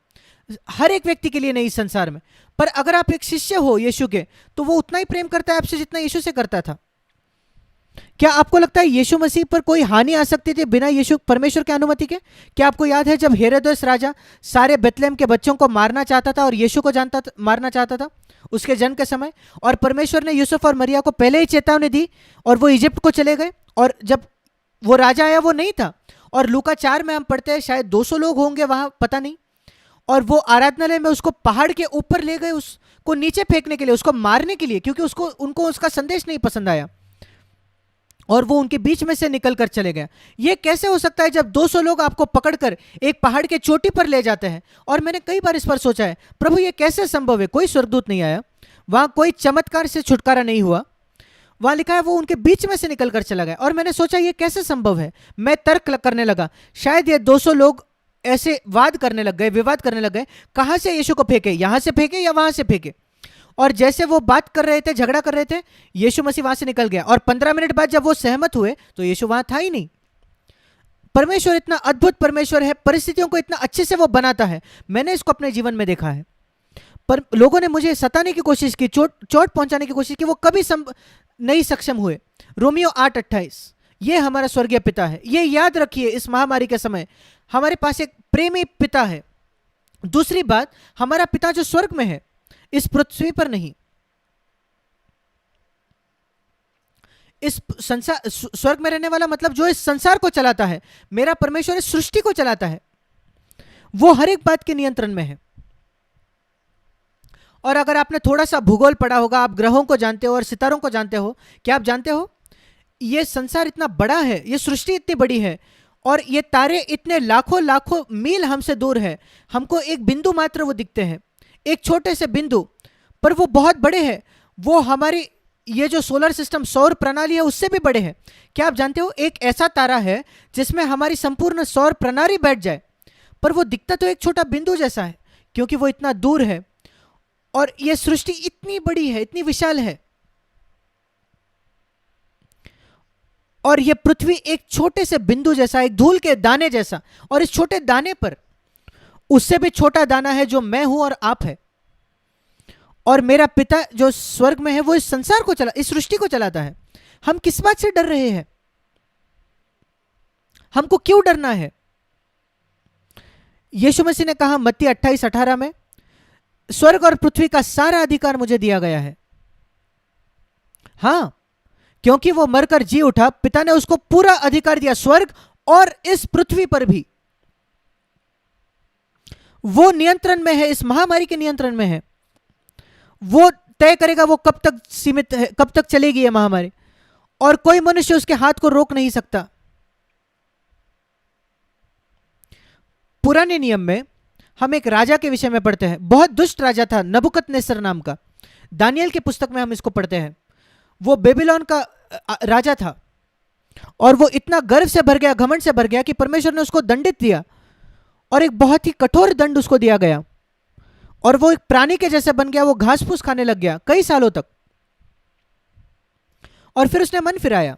हर एक व्यक्ति के लिए नहीं इस संसार में, पर अगर आप एक शिष्य हो यीशु के, तो वो उतना ही प्रेम करता है आपसे जितना यीशु से करता था। क्या आपको लगता है यीशु मसीह पर कोई हानि आ सकती थी बिना यीशु परमेश्वर की अनुमति के? क्या आपको याद है जब हेरोदेस राजा सारे बेथलेहम के बच्चों को मारना चाहता था और यीशु को मारना चाहता था उसके जन्म के समय, और परमेश्वर ने यूसुफ और मरिया को पहले ही चेतावनी दी और वो इजिप्ट को चले गए, और जब वो राजा आया वो नहीं था। और लूका 4 में हम पढ़ते हैं शायद 200 लोग होंगे वहां, पता नहीं, और वो आराधनालय में उसको पहाड़ के ऊपर ले गए, उसको नीचे फेंकने के लिए, उसको मारने के लिए, क्योंकि उनको उसका संदेश नहीं पसंद आया। और वो उनके बीच में से निकल कर चले गए। ये कैसे हो सकता है जब 200 लोग आपको पकड़कर एक पहाड़ के चोटी पर ले जाते हैं? और मैंने कई बार इस पर सोचा है, प्रभु ये कैसे संभव है? कोई स्वर्गदूत नहीं आया, वहां कोई चमत्कार से छुटकारा नहीं हुआ, वहां लिखा है वो उनके बीच में से निकल कर चला गया। और मैंने सोचा ये कैसे संभव है? मैं तर्क करने लगा, शायद ये 200 लोग ऐसे विवाद करने लग गए, कहां से यीशु को फेंके, यहां से फेंके या वहां से फेंके। और जैसे वो बात कर रहे थे, झगड़ा कर रहे थे, यीशु मसीह वहां से निकल गया। और 15 मिनट बाद जब वो सहमत हुए तो यीशु वहां था ही नहीं। परमेश्वर इतना अद्भुत परमेश्वर है, परिस्थितियों को इतना अच्छे से वो बनाता है। मैंने इसको अपने जीवन में देखा है। पर लोगों ने मुझे सताने की कोशिश की, चोट पहुंचाने की कोशिश की, वो कभी नहीं सक्षम हुए। रोमियो 8:28, ये हमारा स्वर्गीय पिता है। ये याद रखिए, इस महामारी के समय हमारे पास एक प्रेमी पिता है। दूसरी बात, हमारा पिता जो स्वर्ग में है, इस पृथ्वी पर नहीं। इस संसार, स्वर्ग में रहने वाला मतलब जो इस संसार को चलाता है। मेरा परमेश्वर इस सृष्टि को चलाता है, वो हर एक बात के नियंत्रण में है। और अगर आपने थोड़ा सा भूगोल पढ़ा होगा, आप ग्रहों को जानते हो और सितारों को जानते हो। क्या आप जानते हो ये संसार इतना बड़ा है, ये सृष्टि इतनी बड़ी है, और ये तारे इतने लाखों लाखों मील हमसे दूर है। हमको एक बिंदु मात्र वो दिखते हैं, एक छोटे से बिंदु, पर वो बहुत बड़े हैं। वो हमारी ये जो सोलर सिस्टम, सौर प्रणाली है, उससे भी बड़े हैं। क्या आप जानते हो एक ऐसा तारा है जिसमें हमारी संपूर्ण सौर प्रणाली बैठ जाए, पर वो दिखता तो एक छोटा बिंदु जैसा है, क्योंकि वो इतना दूर है। और ये सृष्टि इतनी बड़ी है, इतनी विशाल है, और ये पृथ्वी एक छोटे से बिंदु जैसा, एक धूल के दाने जैसा। और इस छोटे दाने पर उससे भी छोटा दाना है जो मैं हूं और आप है। और मेरा पिता जो स्वर्ग में है वो इस संसार को इस सृष्टि को चलाता है। हम किस बात से डर रहे हैं? हमको क्यों डरना है? यीशु मसीह ने कहा मत्ती 28:18 में, स्वर्ग और पृथ्वी का सारा अधिकार मुझे दिया गया है। हां, क्योंकि वो मरकर जी उठा, पिता ने उसको पूरा अधिकार दिया, स्वर्ग और इस पृथ्वी पर भी। वो नियंत्रण में है, इस महामारी के नियंत्रण में है। वो तय करेगा वो कब तक सीमित है, कब तक चलेगी ये महामारी, और कोई मनुष्य उसके हाथ को रोक नहीं सकता। पुराने नियम में हम एक राजा के विषय में पढ़ते हैं, बहुत दुष्ट राजा था, नबूकदनेस्सर नाम का। दानियल की पुस्तक में हम इसको पढ़ते हैं। वो बेबीलोन का राजा था, और वो इतना गर्व से भर गया, घमंड से भर गया कि परमेश्वर ने उसको दंडित दिया, और एक बहुत ही कठोर दंड उसको दिया गया। और वो एक प्राणी के जैसे बन गया, वो घास फूस खाने लग गया कई सालों तक। और फिर उसने मन फिराया,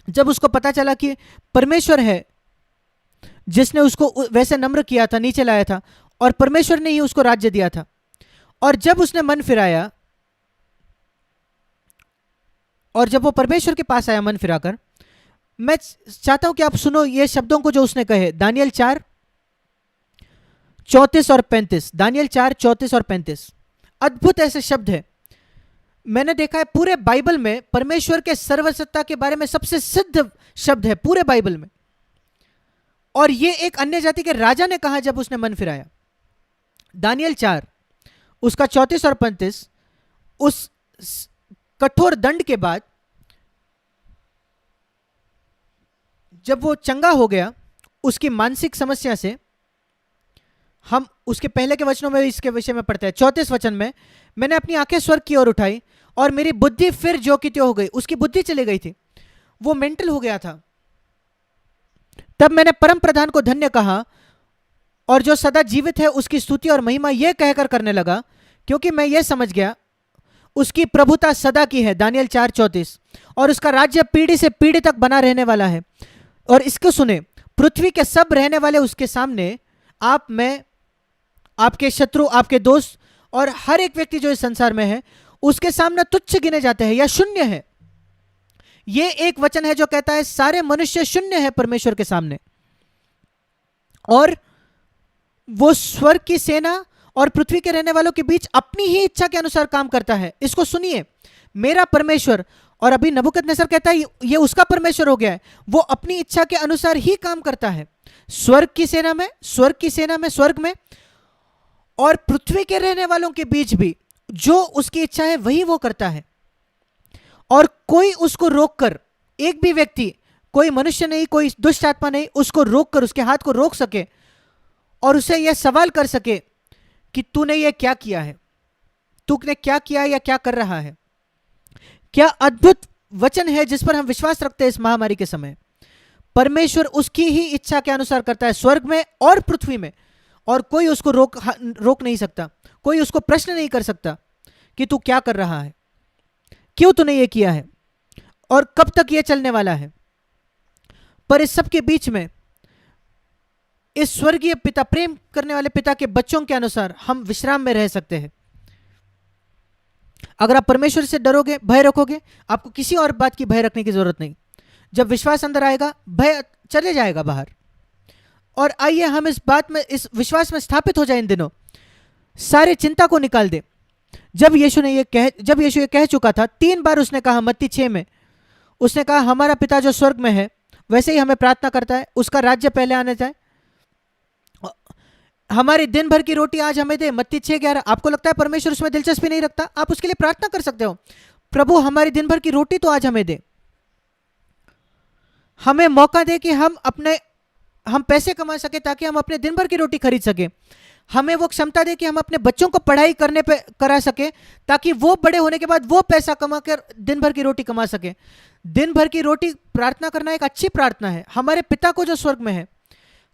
जब उसको पता चला कि परमेश्वर है जिसने उसको वैसे नम्र किया था, नीचे लाया था, और परमेश्वर ने ही उसको राज्य दिया था। और जब उसने मन फिराया, और जब वो परमेश्वर के पास आया मन फिराकर, मैं चाहता हूं कि आप सुनो ये शब्दों को जो उसने कहे। दानियल 4:34 और 35, दानियल 4:34 और 35, अद्भुत ऐसे शब्द है। मैंने देखा है पूरे बाइबल में परमेश्वर के सर्वसत्ता के बारे में सबसे सिद्ध शब्द है पूरे बाइबल में। और ये एक अन्य जाति के राजा ने कहा जब उसने मन फिराया। दानियल 4 उसका 34 और 35, उस कठोर दंड के बाद जब वो चंगा हो गया उसकी मानसिक समस्या से, हम उसके पहले के वचनों में इसके विषय में पढ़ते हैं। 34 वचन में, मैंने अपनी आंखें स्वर्ग की ओर उठाई और मेरी बुद्धि फिर जो की त्यों हो गई। उसकी बुद्धि चली गई थी, वो मेंटल हो गया था। तब मैंने परम प्रधान को धन्य कहा और जो सदा जीवित है उसकी स्तुति और महिमा यह कहकर करने लगा, क्योंकि मैं यह समझ गया उसकी प्रभुता सदा की है। दानियल 4:34, और उसका राज्य पीढ़ी से पीढ़ी तक बना रहने वाला है। और इसको सुने, पृथ्वी के सब रहने वाले उसके सामने, आप, मैं, आपके शत्रु, आपके दोस्त और हर एक व्यक्ति जो इस संसार में है, उसके सामने तुच्छ गिने जाते हैं या शून्य है। यह एक वचन है जो कहता है सारे मनुष्य शून्य है परमेश्वर के सामने। और वो स्वर्ग की सेना और पृथ्वी के रहने वालों के बीच अपनी ही इच्छा के अनुसार काम करता है। इसको सुनिए, मेरा परमेश्वर, और अभी नबूकदनेस्सर कहता है ये उसका परमेश्वर हो गया है, वो अपनी इच्छा के अनुसार ही काम करता है। स्वर्ग की सेना में, स्वर्ग में, और पृथ्वी के रहने वालों के बीच भी जो उसकी इच्छा है वही वो करता है। और कोई उसको रोककर एक भी व्यक्ति, कोई मनुष्य नहीं, कोई दुष्ट आत्मा नहीं, उसको रोक कर, उसके हाथ को रोक सके और उसे यह सवाल कर सके कि तूने यह क्या किया है, तूने क्या किया या क्या कर रहा है। क्या अद्भुत वचन है जिस पर हम विश्वास रखते हैं इस महामारी के समय। परमेश्वर उसकी ही इच्छा के अनुसार करता है, स्वर्ग में और पृथ्वी में, और कोई उसको रोक नहीं सकता, कोई उसको प्रश्न नहीं कर सकता कि तू क्या कर रहा है, क्यों तूने ये किया है और कब तक ये चलने वाला है। पर इस सब के बीच में इस स्वर्गीय पिता, प्रेम करने वाले पिता के बच्चों के अनुसार हम विश्राम में रह सकते हैं। अगर आप परमेश्वर से डरोगे, भय रखोगे, आपको किसी और बात की भय रखने की जरूरत नहीं। जब विश्वास अंदर आएगा, भय चले जाएगा बाहर। और आइए हम इस बात में, इस विश्वास में स्थापित हो जाए इन दिनों, सारे चिंता को निकाल दे। जब यीशु ये कह चुका था, 3 बार उसने कहा, मत्ती 6 में उसने कहा, हमारा पिता जो स्वर्ग में है वैसे ही हमें प्रार्थना करता है, उसका राज्य पहले आने जाए, हमारी दिन भर की रोटी आज हमें दे, मत्ती 6:11। आपको लगता है परमेश्वर उसमें दिलचस्पी नहीं रखता, आप उसके लिए प्रार्थना कर सकते हो, प्रभु हमारी दिन भर की रोटी तो आज हमें दे, हमें मौका दे कि हम पैसे कमा सके ताकि हम अपने दिन भर की रोटी खरीद सके, हमें वो क्षमता दे कि हम अपने बच्चों को पढ़ाई करने पे करा सके ताकि वो बड़े होने के बाद वो पैसा कमा कर दिन भर की रोटी कमा सके। दिन भर की रोटी प्रार्थना करना एक अच्छी प्रार्थना है। हमारे पिता को जो स्वर्ग में है,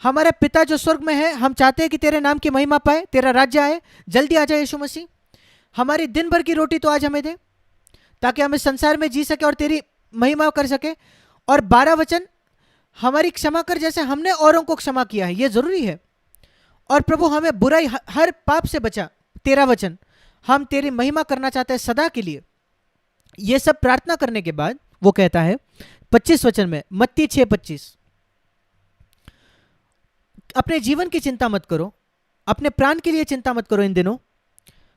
हमारे पिता जो स्वर्ग में है, हम चाहते हैं कि तेरे नाम की महिमा पाए, तेरा राज्य आए, जल्दी आ जाए यीशु मसीह, हमारी दिन भर की रोटी तो आज हमें दे ताकि हम इस संसार में जी सके और तेरी महिमा कर सके। और 12 वचन, हमारी क्षमा कर जैसे हमने औरों को क्षमा किया है, ये जरूरी है। और प्रभु हमें बुराई, हर पाप से बचा, 13 वचन, हम तेरी महिमा करना चाहते हैं सदा के लिए। ये सब प्रार्थना करने के बाद वो कहता है 25 वचन में, मत्ती 6:25, अपने जीवन की चिंता मत करो, अपने प्राण के लिए चिंता मत करो इन दिनों,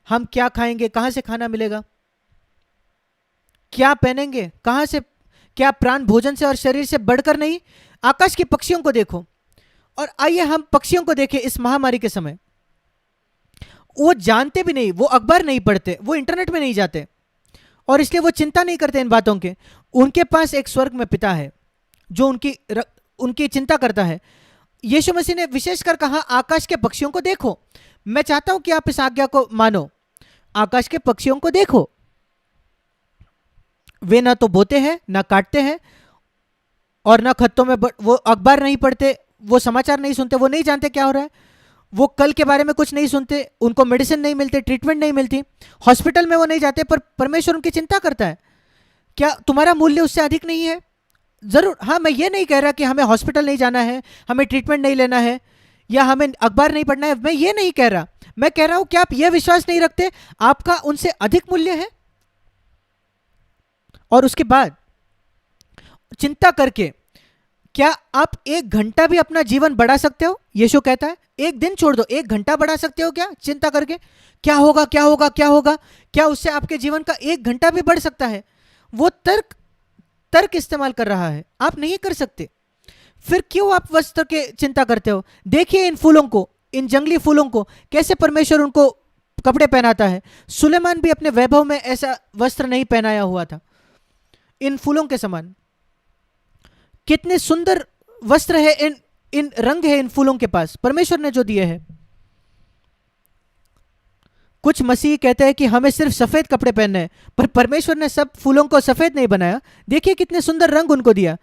हम क्या खाएंगे, कहां से खाना मिलेगा, क्या पहनेंगे, कहां से, क्या प्राण भोजन से और शरीर से बढ़कर नहीं। आकाश के पक्षियों को देखो। और आइए हम पक्षियों को देखें इस महामारी के समय। वो जानते भी नहीं, वो अखबार नहीं पढ़ते, वो इंटरनेट में नहीं जाते, और इसलिए वो चिंता नहीं करते इन बातों के। उनके पास एक स्वर्ग में पिता है जो उनकी चिंता करता है। यीशु मसीह ने विशेषकर कहा, आकाश के पक्षियों को देखो। मैं चाहता हूं कि आप इस आज्ञा को मानो, आकाश के पक्षियों को देखो। वे ना तो बोते हैं, ना काटते हैं, और ना खत्तों में वो अखबार नहीं पढ़ते, वो समाचार नहीं सुनते, वो नहीं जानते क्या हो रहा है, वो कल के बारे में कुछ नहीं सुनते, उनको मेडिसिन नहीं मिलती, ट्रीटमेंट नहीं मिलती, हॉस्पिटल में वो नहीं जाते, पर परमेश्वर उनकी चिंता करता है। क्या तुम्हारा मूल्य उससे अधिक नहीं है? जरूर। हाँ, मैं ये नहीं कह रहा कि हमें हॉस्पिटल नहीं जाना है, हमें ट्रीटमेंट नहीं लेना है, या हमें अखबार नहीं पढ़ना है, मैं ये नहीं कह रहा। मैं कह रहा हूं कि आप ये विश्वास नहीं रखते आपका उनसे अधिक मूल्य है। और उसके बाद चिंता करके क्या आप 1 घंटा भी अपना जीवन बढ़ा सकते हो? यीशु कहता है 1 दिन छोड़ दो, 1 घंटा बढ़ा सकते हो क्या चिंता करके? क्या होगा, क्या होगा, क्या होगा? क्या उससे आपके जीवन का 1 घंटा भी बढ़ सकता है? वो तर्क इस्तेमाल कर रहा है, आप नहीं कर सकते। फिर क्यों आप वस्त्र के चिंता करते हो? देखिए इन फूलों को, इन जंगली फूलों को, कैसे परमेश्वर उनको कपड़े पहनाता है। सुलेमान भी अपने वैभव में ऐसा वस्त्र नहीं पहनाया हुआ था। इन फूलों के समान कितने सुंदर वस्त्र है, इन रंग है इन फूलों के पास, परमेश्वर ने जो दिए हैं। कुछ मसीह कहते हैं कि हमें सिर्फ सफेद कपड़े पहनने हैं, पर परमेश्वर ने सब फूलों को सफेद नहीं बनाया। देखिए कितने सुंदर रंग उनको दिया।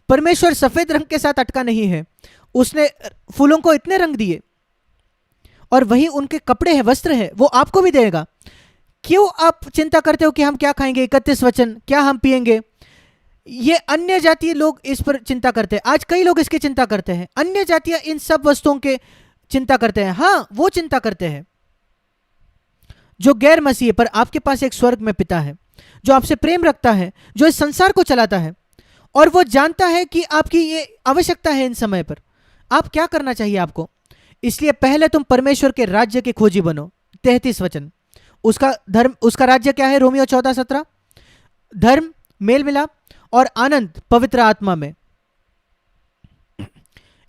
परमेश्वर सफेद रंग के साथ अटका नहीं है, उसने फूलों को इतने रंग दिए, और वही उनके कपड़े हैं, वस्त्र है, वो आपको भी देगा। क्यों आप चिंता करते हो कि हम क्या खाएंगे? 31 वचन, क्या हम पिएंगे? ये अन्य जातीय लोग इस पर चिंता करते हैं। आज कई लोग इसकी चिंता करते हैं, अन्य जातीय इन सब वस्तुओं के चिंता करते हैं। हाँ, वो चिंता करते हैं जो गैर मसीह है, पर आपके पास एक स्वर्ग में पिता है जो आपसे प्रेम रखता है, जो इस संसार को चलाता है, और वो जानता है कि आपकी ये आवश्यकता है इन समय पर। आप क्या करना चाहिए आपको? इसलिए पहले तुम परमेश्वर के राज्य के खोजी बनो। 33 वचन, उसका धर्म, उसका राज्य क्या है? रोमियो 14:17, धर्म, मेल मिलाप और आनंद पवित्र आत्मा में।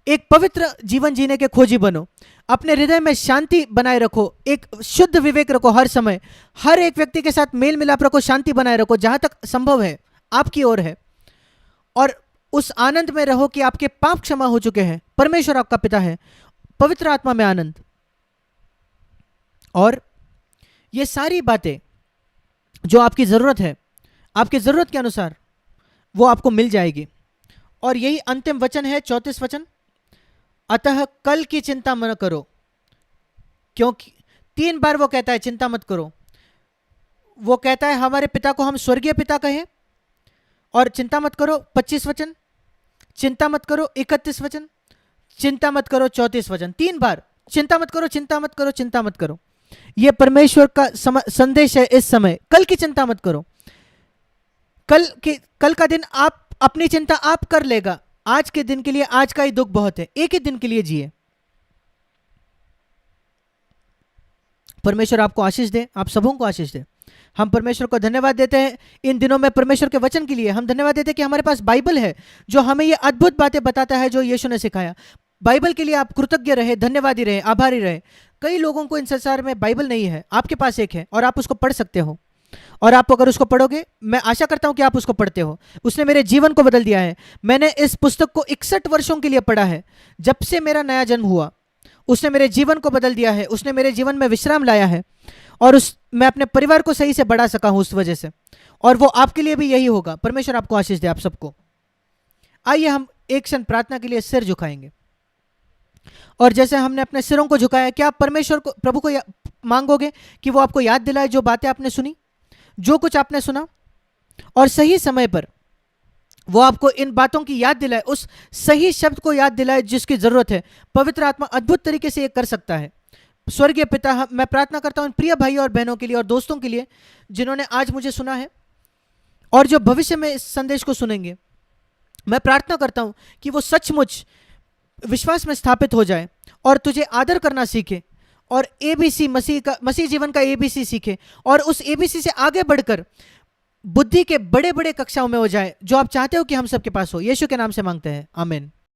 एक पवित्र जीवन जीने के खोजी बनो। अपने हृदय में शांति बनाए रखो, एक शुद्ध विवेक रखो हर समय, हर एक व्यक्ति के साथ मेल मिलाप रखो, शांति बनाए रखो जहां तक संभव है आपकी ओर है। और उस आनंद में रहो कि आपके पाप क्षमा हो चुके हैं, परमेश्वर आपका पिता है, पवित्र आत्मा में आनंद। और ये सारी बातें जो आपकी जरूरत है, आपकी जरूरत के अनुसार वो आपको मिल जाएगी। और यही अंतिम वचन है, 34 वचन, अतः कल की चिंता मत करो, क्योंकि 3 बार वो कहता है चिंता मत करो। वो कहता है हमारे पिता को हम स्वर्गीय पिता कहें, और चिंता मत करो 25 वचन, चिंता मत करो 31 वचन, चिंता मत करो 34 वचन। 3 बार चिंता मत करो, चिंता मत करो, चिंता मत करो। यह परमेश्वर का संदेश है इस समय। कल की चिंता मत करो। कल का दिन आप अपनी चिंता आप कर लेगा। आज के दिन के लिए, आज का ही दुख बहुत है, एक ही दिन के लिए जिए। परमेश्वर आपको आशीष दे, आप सबों को आशीष दे। हम परमेश्वर को धन्यवाद देते हैं इन दिनों में परमेश्वर के वचन के लिए। हम धन्यवाद देते हैं कि हमारे पास बाइबल है जो हमें ये अद्भुत बातें बताता है जो यीशु ने सिखाया। बाइबल के लिए आप कृतज्ञ रहे, धन्यवादी रहे, आभारी रहे। कई लोगों को इन संसार में बाइबल नहीं है, आपके पास एक है और आप उसको पढ़ सकते हो। और आप अगर उसको पढ़ोगे, मैं आशा करता हूं कि आप उसको पढ़ते हो। उसने मेरे जीवन को बदल दिया है। मैंने इस पुस्तक को 61 वर्षों के लिए पढ़ा है, जब से मेरा नया जन्म हुआ। उसने मेरे जीवन को बदल दिया है, उसने मेरे जीवन में विश्राम लाया है, और मैं अपने परिवार को सही से बढ़ा सका हूं उस वजह से। और वो आपके लिए भी यही होगा। परमेश्वर आपको आशीष दे, आप सबको। आइए हम एक क्षण प्रार्थना के लिए सिर झुकाएंगे। और जैसे हमने अपने सिरों को झुकाया, क्या आप परमेश्वर को, प्रभु को मांगोगे कि वो आपको याद दिलाए जो बातें आपने सुनी, जो कुछ आपने सुना, और सही समय पर वो आपको इन बातों की याद दिलाए, उस सही शब्द को याद दिलाए जिसकी जरूरत है। पवित्र आत्मा अद्भुत तरीके से ये कर सकता है। स्वर्गीय पिता, मैं प्रार्थना करता हूं प्रिय भाई और बहनों के लिए और दोस्तों के लिए जिन्होंने आज मुझे सुना है और जो भविष्य में इस संदेश को सुनेंगे। मैं प्रार्थना करता हूं कि वो सचमुच विश्वास में स्थापित हो जाए और तुझे आदर करना सीखे, और एबीसी मसीह जीवन का एबीसी सीखे, और उस एबीसी से आगे बढ़कर बुद्धि के बड़े बड़े कक्षाओं में हो जाए जो आप चाहते हो कि हम सबके पास हो। यीशु के नाम से मांगते हैं, आमीन।